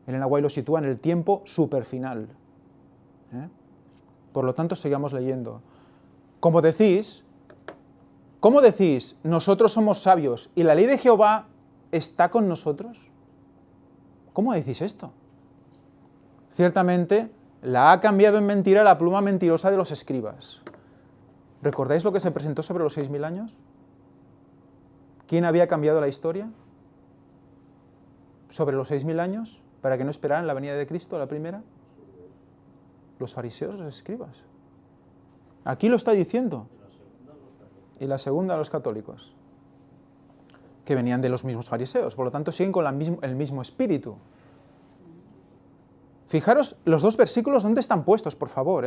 Elena White lo sitúa en el tiempo superfinal. Por lo tanto, sigamos leyendo. ¿Cómo decís, nosotros somos sabios y la ley de Jehová está con nosotros? ¿Cómo decís esto? Ciertamente, la ha cambiado en mentira la pluma mentirosa de los escribas. ¿Recordáis lo que se presentó sobre los 6.000 años? ¿Quién había cambiado la historia? Sobre los 6.000 años, para que no esperaran la venida de Cristo, la primera. Los fariseos, los escribas. Aquí lo está diciendo. Y la segunda, los católicos, que venían de los mismos fariseos, por lo tanto siguen con el mismo espíritu. Fijaros los dos versículos dónde están puestos, por favor.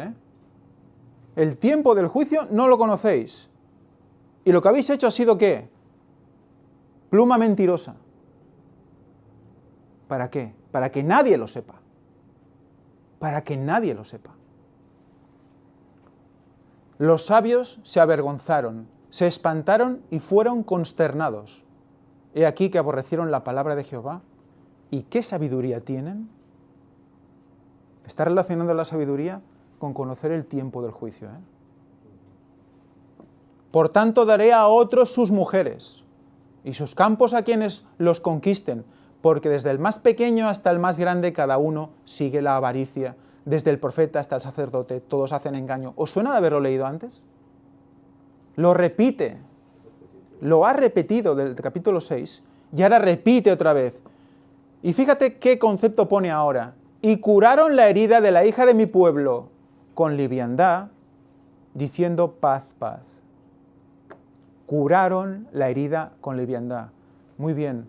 El tiempo del juicio no lo conocéis. Y lo que habéis hecho ha sido ¿qué? Pluma mentirosa. ¿Para qué? Para que nadie lo sepa. Para que nadie lo sepa. Los sabios se avergonzaron, se espantaron y fueron consternados. He aquí que aborrecieron la palabra de Jehová. ¿Y qué sabiduría tienen? Está relacionando la sabiduría con conocer el tiempo del juicio. Por tanto, daré a otros sus mujeres y sus campos a quienes los conquisten, porque desde el más pequeño hasta el más grande cada uno sigue la avaricia, desde el profeta hasta el sacerdote, todos hacen engaño. ¿Os suena de haberlo leído antes? Lo repite, lo ha repetido del capítulo 6 y ahora repite otra vez. Y fíjate qué concepto pone ahora. Y curaron la herida de la hija de mi pueblo con liviandad, diciendo paz, paz. Curaron la herida con liviandad. Muy bien.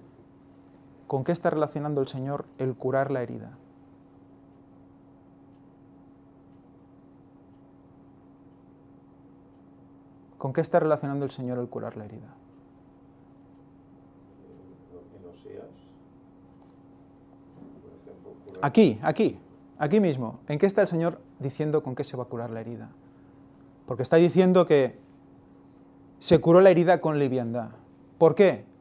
¿Con qué está relacionando el Señor el curar la herida? ¿Con qué está relacionando el Señor el curar la herida? En Oseas, por ejemplo, Aquí mismo. ¿En qué está el Señor diciendo con qué se va a curar la herida? Porque está diciendo que se curó la herida con liviandad. ¿Por qué?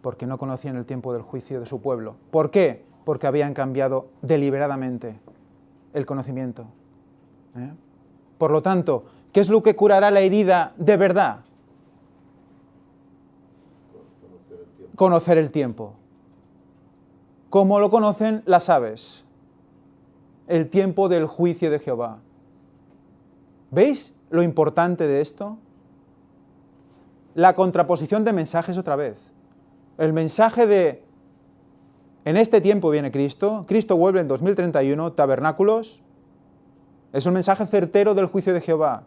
Porque no conocían el tiempo del juicio de su pueblo. ¿Por qué? Porque habían cambiado deliberadamente el conocimiento. Por lo tanto, ¿qué es lo que curará la herida de verdad? Conocer el tiempo. ¿Cómo lo conocen las aves? El tiempo del juicio de Jehová. ¿Veis lo importante de esto? La contraposición de mensajes otra vez. El mensaje de, en este tiempo viene Cristo, Cristo vuelve en 2031, tabernáculos, es un mensaje certero del juicio de Jehová.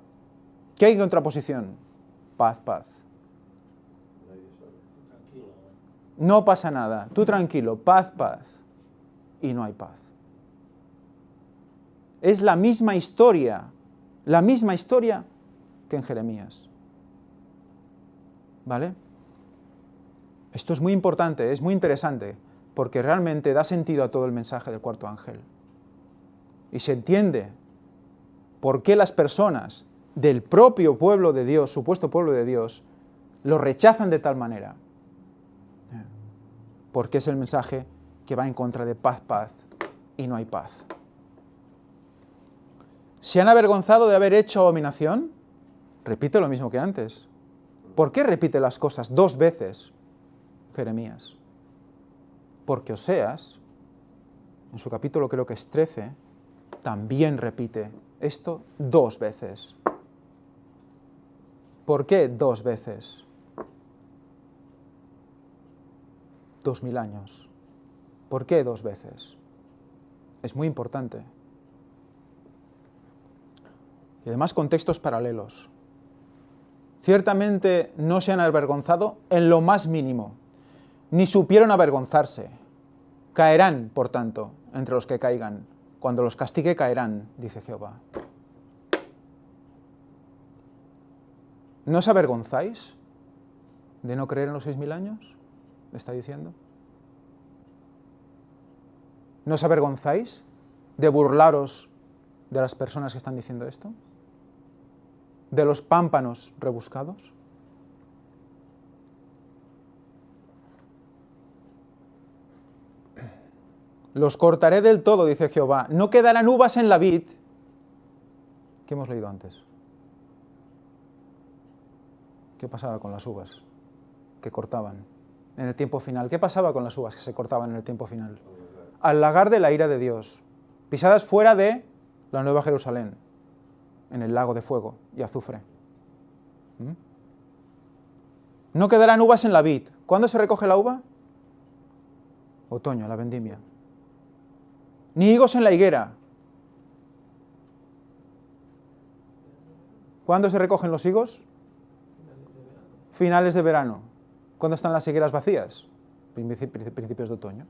¿Qué hay en contraposición? Paz, paz. No pasa nada, tú tranquilo, paz, paz. Y no hay paz. Es la misma historia que en Jeremías. ¿Vale? Esto es muy importante, es muy interesante, porque realmente da sentido a todo el mensaje del cuarto ángel. Y se entiende por qué las personas del propio pueblo de Dios, supuesto pueblo de Dios, lo rechazan de tal manera. Porque es el mensaje que va en contra de paz, paz, y no hay paz. ¿Se han avergonzado de haber hecho abominación? Repite lo mismo que antes. ¿Por qué repite las cosas dos veces Jeremías? Porque Oseas, en su capítulo creo que es 13, también repite esto dos veces. ¿Por qué dos veces? 2000 años. ¿Por qué dos veces? Es muy importante. Y además contextos paralelos. Ciertamente no se han avergonzado en lo más mínimo, ni supieron avergonzarse. Caerán, por tanto, entre los que caigan. Cuando los castigue caerán, dice Jehová. ¿No os avergonzáis de no creer en los 6000 años? ¿Le está diciendo? ¿No os avergonzáis de burlaros de las personas que están diciendo esto? ¿De los pámpanos rebuscados? Los cortaré del todo, dice Jehová. No quedarán uvas en la vid. ¿Qué hemos leído antes? ¿Qué pasaba con las uvas que cortaban en el tiempo final? ¿Qué pasaba con las uvas que se cortaban en el tiempo final? Al lagar de la ira de Dios, pisadas fuera de la Nueva Jerusalén, en el lago de fuego y azufre. No quedarán uvas en la vid. ¿Cuándo se recoge la uva? Otoño, la vendimia. Ni higos en la higuera. ¿Cuándo se recogen los higos? Finales de verano. ¿Cuándo están las higueras vacías? Principios de otoño.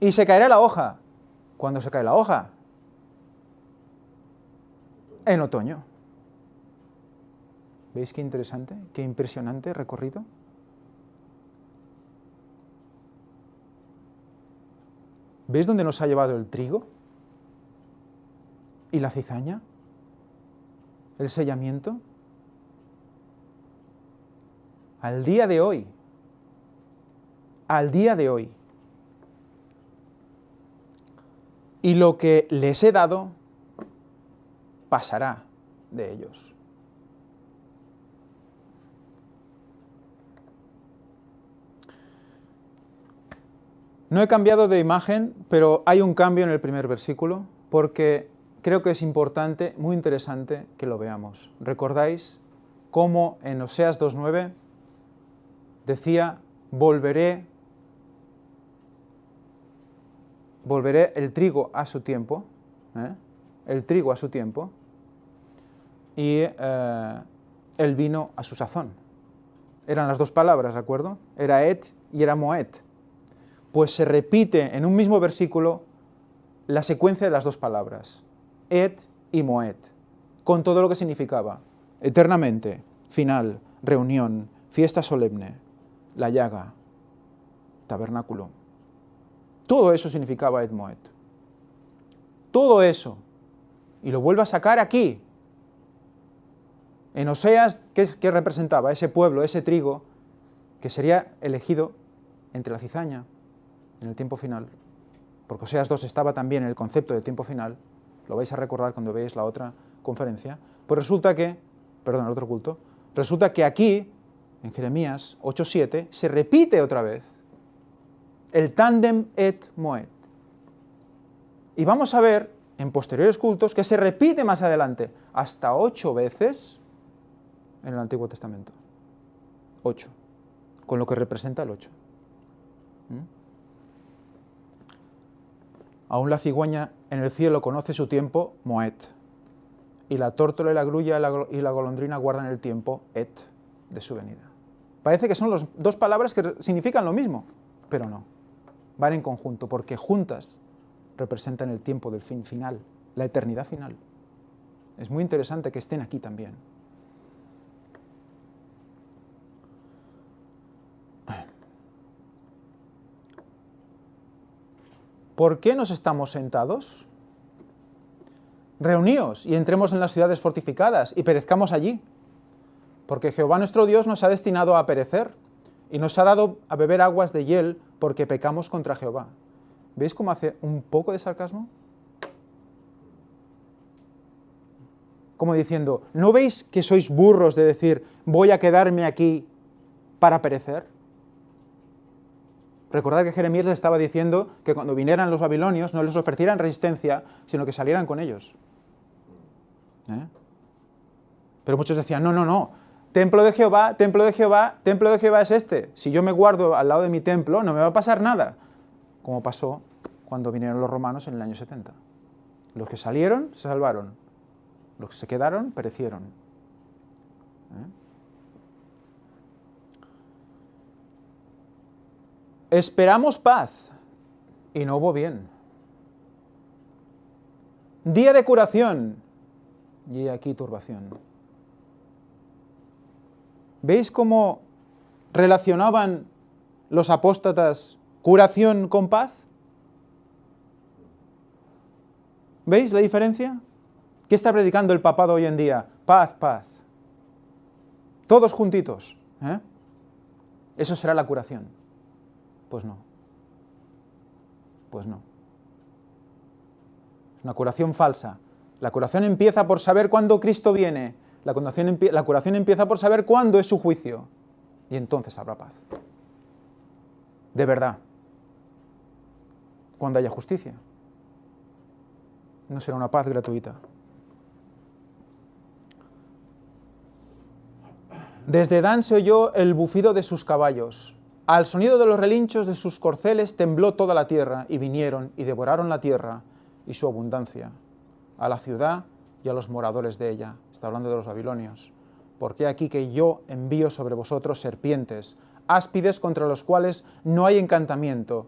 Y se caerá la hoja. ¿Cuándo se cae la hoja? En otoño. ¿Veis qué interesante, qué impresionante recorrido? ¿Veis dónde nos ha llevado el trigo? ¿Y la cizaña? ¿El sellamiento? Al día de hoy. Al día de hoy. Y lo que les he dado pasará de ellos. No he cambiado de imagen, pero hay un cambio en el primer versículo, porque creo que es importante, muy interesante, que lo veamos. ¿Recordáis cómo en Oseas 2:9 decía, volveré el trigo a su tiempo, el trigo a su tiempo, y el vino a su sazón? Eran las dos palabras, ¿de acuerdo? Era et y era moed. Pues se repite en un mismo versículo la secuencia de las dos palabras, et y moed, con todo lo que significaba. Eternamente, final, reunión, fiesta solemne, la llaga, tabernáculo. Todo eso significaba et moed. Todo eso. Y lo vuelve a sacar aquí. En Oseas, ¿qué representaba? Ese pueblo, ese trigo, que sería elegido entre la cizaña en el tiempo final. Porque Oseas 2 estaba también en el concepto de tiempo final, lo vais a recordar cuando veáis la otra conferencia. Pues resulta que, perdón, el otro culto, resulta que aquí, en Jeremías 8:7, se repite otra vez el tándem et moed. Y vamos a ver en posteriores cultos que se repite más adelante, hasta 8 veces en el Antiguo Testamento. 8, con lo que representa el 8. Aún la cigüeña en el cielo conoce su tiempo, moed, y la tórtola y la grulla y la golondrina guardan el tiempo, et, de su venida. Parece que son las dos palabras que significan lo mismo, pero no. Van en conjunto, porque juntas representan el tiempo del fin final, la eternidad final. Es muy interesante que estén aquí también. ¿Por qué nos estamos sentados? Reuníos y entremos en las ciudades fortificadas y perezcamos allí. Porque Jehová nuestro Dios nos ha destinado a perecer y nos ha dado a beber aguas de hiel porque pecamos contra Jehová. ¿Veis cómo hace un poco de sarcasmo? Como diciendo, ¿no veis que sois burros de decir, voy a quedarme aquí para perecer? Recordad que Jeremías les estaba diciendo que cuando vinieran los babilonios no les ofrecieran resistencia, sino que salieran con ellos. Pero muchos decían, no, templo de Jehová, templo de Jehová, templo de Jehová es este. Si yo me guardo al lado de mi templo, no me va a pasar nada. Como pasó cuando vinieron los romanos en el año 70. Los que salieron, se salvaron. Los que se quedaron, perecieron. Esperamos paz, y no hubo bien. Día de curación, y aquí turbación. ¿Veis cómo relacionaban los apóstatas curación con paz? ¿Veis la diferencia? ¿Qué está predicando el papado hoy en día? Paz, paz. Todos juntitos. Eso será la curación. Pues no. Pues no. Es una curación falsa. La curación empieza por saber cuándo Cristo viene. La curación empieza por saber cuándo es su juicio. Y entonces habrá paz. De verdad. Cuando haya justicia. No será una paz gratuita. Desde Dan se oyó el bufido de sus caballos. Al sonido de los relinchos de sus corceles tembló toda la tierra, y vinieron y devoraron la tierra y su abundancia, a la ciudad y a los moradores de ella. Está hablando de los babilonios. Porque aquí que yo envío sobre vosotros serpientes, áspides contra los cuales no hay encantamiento,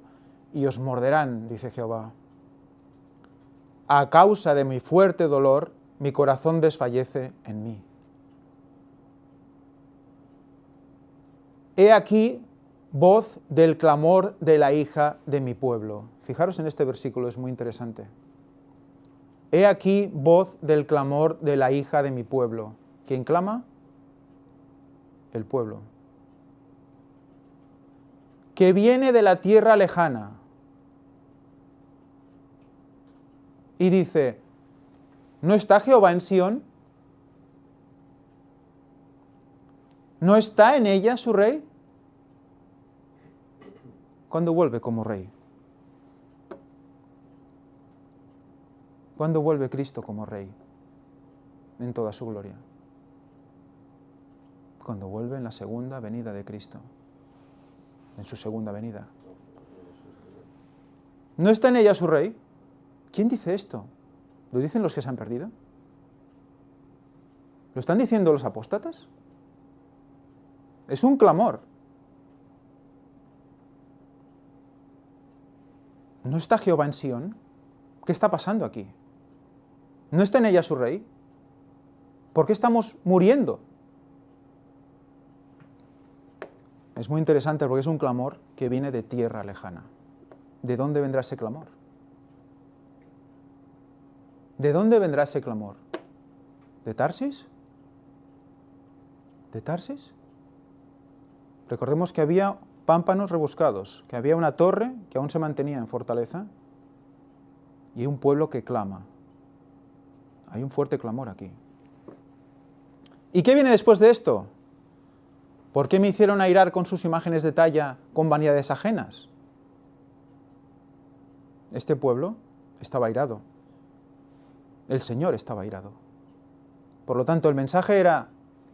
y os morderán, dice Jehová. A causa de mi fuerte dolor, mi corazón desfallece en mí. He aquí voz del clamor de la hija de mi pueblo. Fijaros en este versículo, es muy interesante. He aquí voz del clamor de la hija de mi pueblo. ¿Quién clama? El pueblo. Que viene de la tierra lejana. Y dice, ¿no está Jehová en Sión? ¿No está en ella su rey? ¿Cuándo vuelve como rey? ¿Cuándo vuelve Cristo como rey? En toda su gloria. Cuando vuelve en la segunda venida de Cristo. En su segunda venida. ¿No está en ella su rey? ¿Quién dice esto? ¿Lo dicen los que se han perdido? ¿Lo están diciendo los apóstatas? Es un clamor. ¿No está Jehová en Sión? ¿Qué está pasando aquí? ¿No está en ella su rey? ¿Por qué estamos muriendo? Es muy interesante porque es un clamor que viene de tierra lejana. ¿De dónde vendrá ese clamor? ¿De dónde vendrá ese clamor? ¿De Tarsis? ¿De Tarsis? Recordemos que había pámpanos rebuscados, que había una torre que aún se mantenía en fortaleza y un pueblo que clama. Hay un fuerte clamor aquí. ¿Y qué viene después de esto? ¿Por qué me hicieron airar con sus imágenes de talla con vanidades ajenas? Este pueblo estaba airado. El Señor estaba airado. Por lo tanto, el mensaje era,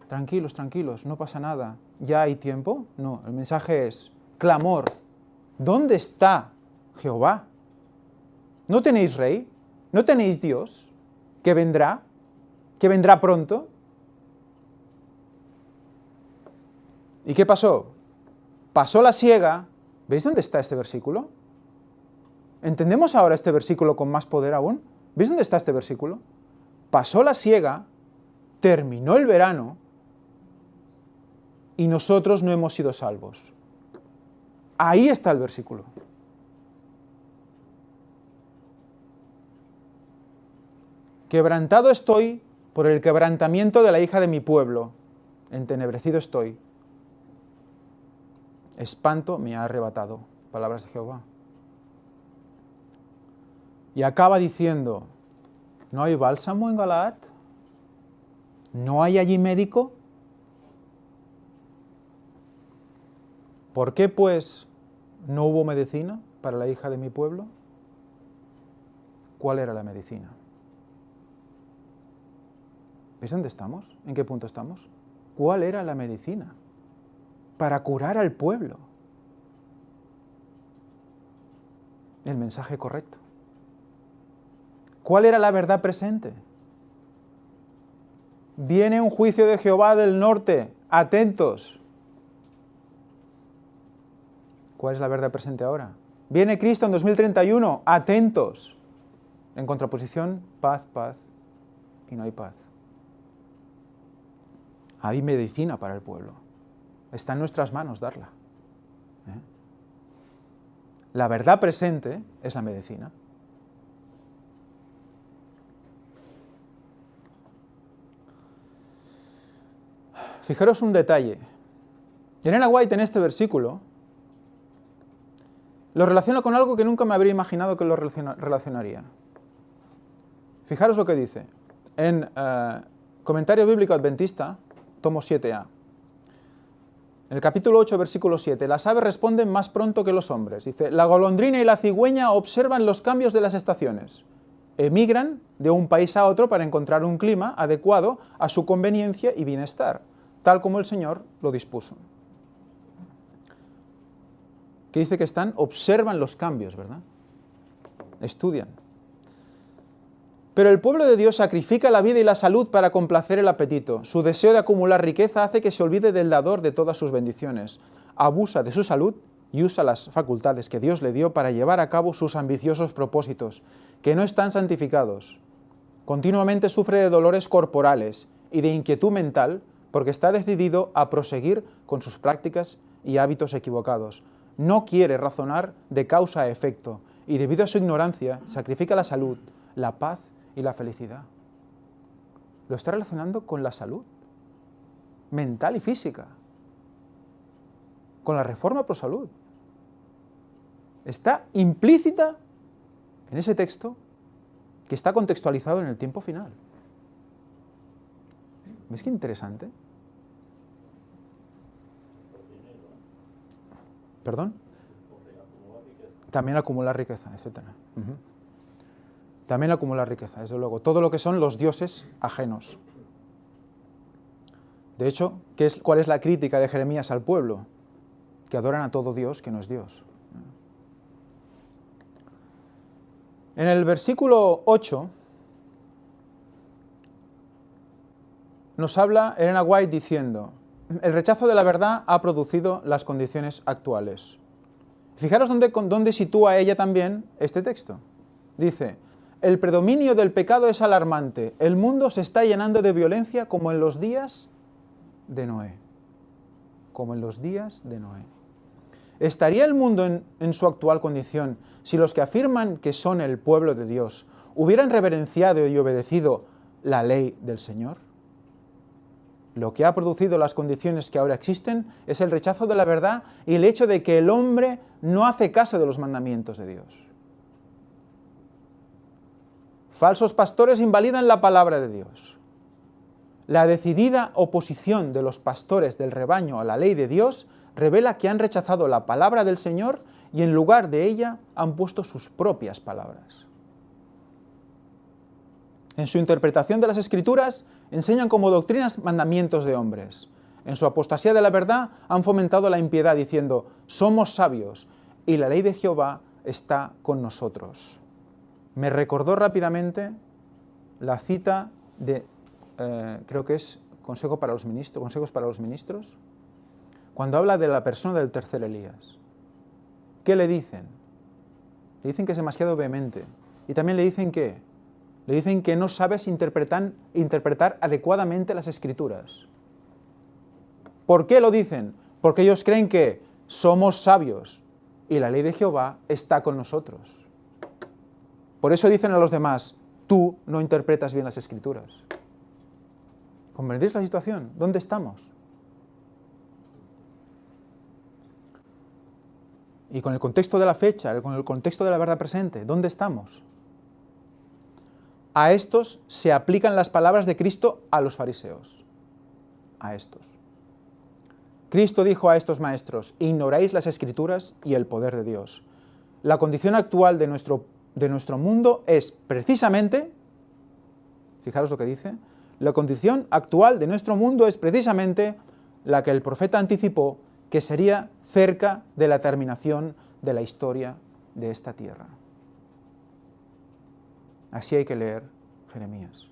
tranquilos, tranquilos, no pasa nada. ¿Ya hay tiempo? No, el mensaje es, clamor. ¿Dónde está Jehová? ¿No tenéis rey? ¿No tenéis Dios? ¿Que vendrá? ¿Que vendrá pronto? ¿Y qué pasó? Pasó la siega. ¿Veis dónde está este versículo? ¿Entendemos ahora este versículo con más poder aún? ¿Veis dónde está este versículo? Pasó la siega, terminó el verano y nosotros no hemos sido salvos. Ahí está el versículo. Quebrantado estoy por el quebrantamiento de la hija de mi pueblo. Entenebrecido estoy. Espanto me ha arrebatado. Palabras de Jehová. Y acaba diciendo, ¿no hay bálsamo en Galaad? ¿No hay allí médico? ¿Por qué, pues, no hubo medicina para la hija de mi pueblo? ¿Cuál era la medicina? ¿Veis dónde estamos? ¿En qué punto estamos? ¿Cuál era la medicina para curar al pueblo? El mensaje correcto. ¿Cuál era la verdad presente? Viene un juicio de Jehová del norte. Atentos. ¿Cuál es la verdad presente ahora? Viene Cristo en 2031. Atentos. En contraposición, paz, paz. Y no hay paz. Hay medicina para el pueblo. Está en nuestras manos darla. La verdad presente es la medicina. Fijaros un detalle. Elena White en este versículo lo relaciona con algo que nunca me habría imaginado que lo relacionaría. Fijaros lo que dice. En Comentario Bíblico Adventista, tomo 7a. En el capítulo 8, versículo 7, las aves responden más pronto que los hombres. Dice, la golondrina y la cigüeña observan los cambios de las estaciones. Emigran de un país a otro para encontrar un clima adecuado a su conveniencia y bienestar, tal como el Señor lo dispuso. Que dice que observan los cambios, ¿verdad? Estudian. Pero el pueblo de Dios sacrifica la vida y la salud para complacer el apetito. Su deseo de acumular riqueza hace que se olvide del dador de todas sus bendiciones. Abusa de su salud y usa las facultades que Dios le dio para llevar a cabo sus ambiciosos propósitos, que no están santificados. Continuamente sufre de dolores corporales y de inquietud mental porque está decidido a proseguir con sus prácticas y hábitos equivocados. No quiere razonar de causa a efecto y debido a su ignorancia sacrifica la salud, la paz y la felicidad. Lo está relacionando con la salud mental y física, con la reforma pro salud. Está implícita en ese texto que está contextualizado en el tiempo final. ¿Ves qué interesante? ¿Perdón? También acumular riqueza, etc. También acumular riqueza, desde luego. Todo lo que son los dioses ajenos. De hecho, ¿cuál es la crítica de Jeremías al pueblo? Que adoran a todo Dios que no es Dios. En el versículo 8 nos habla Elena White diciendo, el rechazo de la verdad ha producido las condiciones actuales. Fijaros dónde sitúa ella también este texto. Dice, el predominio del pecado es alarmante, el mundo se está llenando de violencia como en los días de Noé. Como en los días de Noé. ¿Estaría el mundo en su actual condición si los que afirman que son el pueblo de Dios hubieran reverenciado y obedecido la ley del Señor? Lo que ha producido las condiciones que ahora existen es el rechazo de la verdad y el hecho de que el hombre no hace caso de los mandamientos de Dios. Falsos pastores invalidan la palabra de Dios. La decidida oposición de los pastores del rebaño a la ley de Dios revela que han rechazado la palabra del Señor y en lugar de ella han puesto sus propias palabras. En su interpretación de las Escrituras enseñan como doctrinas mandamientos de hombres. En su apostasía de la verdad han fomentado la impiedad diciendo, somos sabios y la ley de Jehová está con nosotros. Me recordó rápidamente la cita de, creo que es Consejos para los Ministros, cuando habla de la persona del tercer Elías. ¿Qué le dicen? Le dicen que es demasiado vehemente. Y también le dicen que no sabes interpretar adecuadamente las Escrituras. ¿Por qué lo dicen? Porque ellos creen que somos sabios y la ley de Jehová está con nosotros. Por eso dicen a los demás, tú no interpretas bien las Escrituras. ¿Comprendéis la situación? ¿Dónde estamos? Y con el contexto de la fecha, con el contexto de la verdad presente, ¿dónde estamos? A estos se aplican las palabras de Cristo a los fariseos. A estos. Cristo dijo a estos maestros, ignoráis las Escrituras y el poder de Dios. La condición actual de nuestro mundo es precisamente, fijaros lo que dice, la condición actual de nuestro mundo es precisamente la que el profeta anticipó que sería cerca de la terminación de la historia de esta tierra. Así hay que leer Jeremías.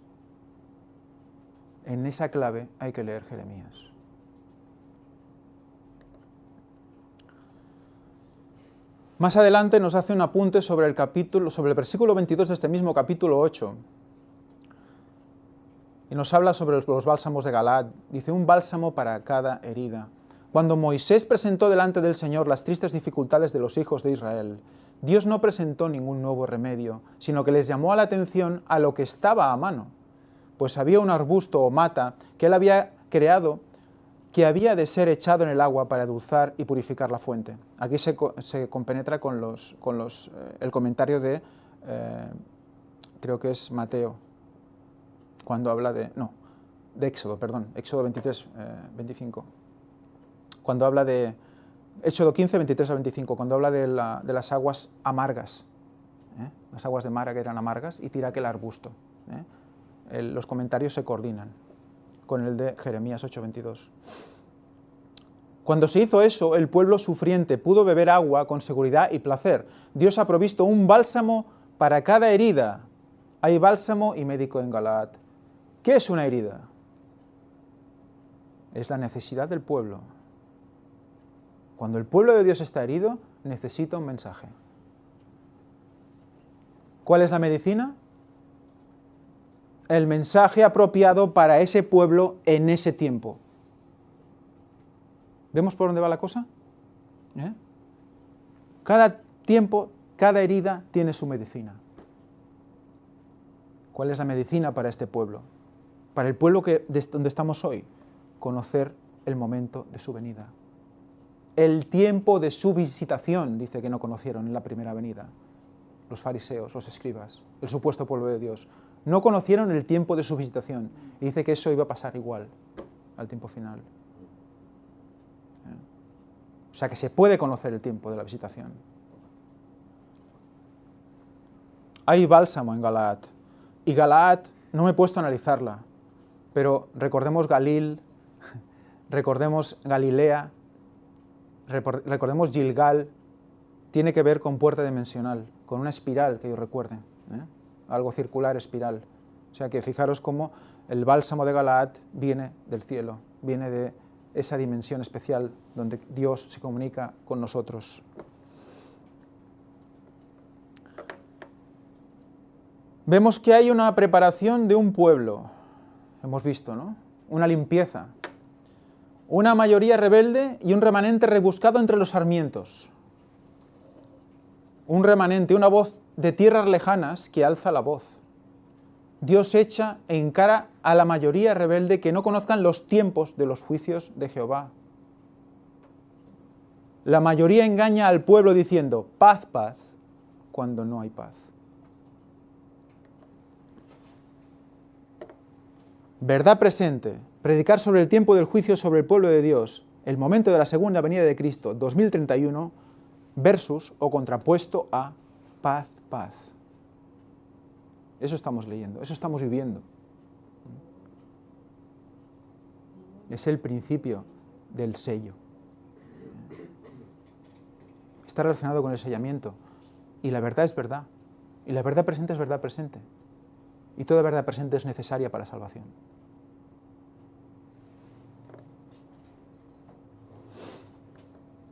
En esa clave hay que leer Jeremías. Más adelante nos hace un apunte sobre el versículo 22 de este mismo capítulo 8. Y nos habla sobre los bálsamos de Galaad. Dice, un bálsamo para cada herida. Cuando Moisés presentó delante del Señor las tristes dificultades de los hijos de Israel, Dios no presentó ningún nuevo remedio, sino que les llamó a la atención a lo que estaba a mano. Pues había un arbusto o mata que él había creado que había de ser echado en el agua para endulzar y purificar la fuente. Aquí se compenetra con el comentario de, creo que es Mateo, cuando habla de Éxodo 23, 25. Cuando habla de Éxodo 15, 23 a 25, cuando habla de las aguas amargas, las aguas de Mara que eran amargas, y tira aquel arbusto. Los comentarios se coordinan con el de Jeremías 8, 22. Cuando se hizo eso, el pueblo sufriente pudo beber agua con seguridad y placer. Dios ha provisto un bálsamo para cada herida. Hay bálsamo y médico en Galaad. ¿Qué es una herida? Es la necesidad del pueblo. Cuando el pueblo de Dios está herido, necesita un mensaje. ¿Cuál es la medicina? El mensaje apropiado para ese pueblo en ese tiempo. ¿Vemos por dónde va la cosa? Cada tiempo, cada herida tiene su medicina. ¿Cuál es la medicina para este pueblo? Para el pueblo donde estamos hoy, conocer el momento de su venida. El tiempo de su visitación, dice que no conocieron en la primera venida. Los fariseos, los escribas, el supuesto pueblo de Dios. No conocieron el tiempo de su visitación. Y dice que eso iba a pasar igual al tiempo final. O sea que se puede conocer el tiempo de la visitación. Hay bálsamo en Galaad. Y Galaad, no me he puesto a analizarla, pero recordemos Galil, recordemos Galilea, recordemos Gilgal, tiene que ver con puerta dimensional, con una espiral que yo recuerde, algo circular, espiral. O sea que fijaros cómo el bálsamo de Galaad viene del cielo, viene esa dimensión especial donde Dios se comunica con nosotros. Vemos que hay una preparación de un pueblo, hemos visto, ¿no? Una limpieza, una mayoría rebelde y un remanente rebuscado entre los sarmientos. Un remanente, una voz de tierras lejanas que alza la voz. Dios echa e encara a la mayoría rebelde que no conozcan los tiempos de los juicios de Jehová. La mayoría engaña al pueblo diciendo, paz, paz, cuando no hay paz. Verdad presente, predicar sobre el tiempo del juicio sobre el pueblo de Dios, el momento de la segunda venida de Cristo, 2031, versus o contrapuesto a paz, paz. Eso estamos leyendo, eso estamos viviendo. Es el principio del sello. Está relacionado con el sellamiento. Y la verdad es verdad. Y la verdad presente es verdad presente. Y toda verdad presente es necesaria para la salvación.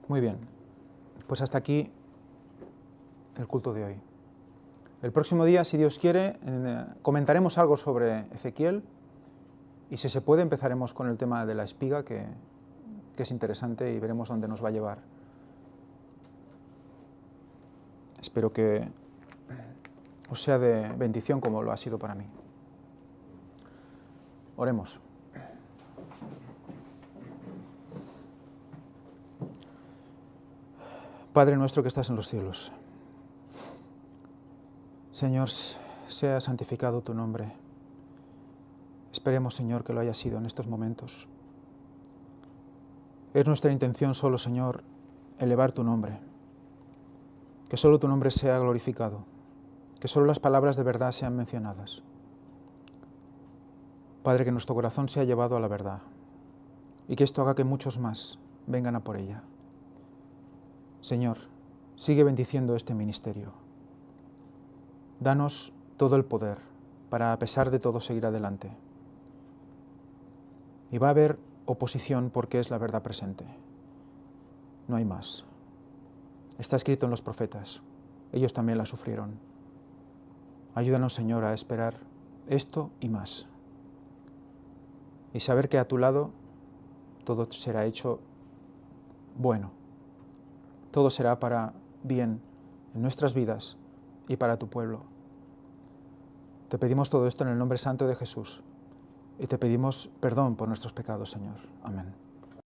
Muy bien. Pues hasta aquí el culto de hoy. El próximo día, si Dios quiere, comentaremos algo sobre Ezequiel y si se puede empezaremos con el tema de la espiga, que es interesante y veremos dónde nos va a llevar. Espero que os sea de bendición como lo ha sido para mí. Oremos. Padre nuestro que estás en los cielos, Señor, sea santificado tu nombre. Esperemos, Señor, que lo haya sido en estos momentos. Es nuestra intención solo, Señor, elevar tu nombre. Que solo tu nombre sea glorificado. Que solo las palabras de verdad sean mencionadas. Padre, que nuestro corazón sea llevado a la verdad. Y que esto haga que muchos más vengan a por ella. Señor, sigue bendiciendo este ministerio. Danos todo el poder para, a pesar de todo, seguir adelante. Y va a haber oposición porque es la verdad presente. No hay más. Está escrito en los profetas. Ellos también la sufrieron. Ayúdanos, Señor, a esperar esto y más. Y saber que a tu lado todo será hecho bueno. Todo será para bien en nuestras vidas y para tu pueblo. Te pedimos todo esto en el nombre santo de Jesús y te pedimos perdón por nuestros pecados, Señor. Amén.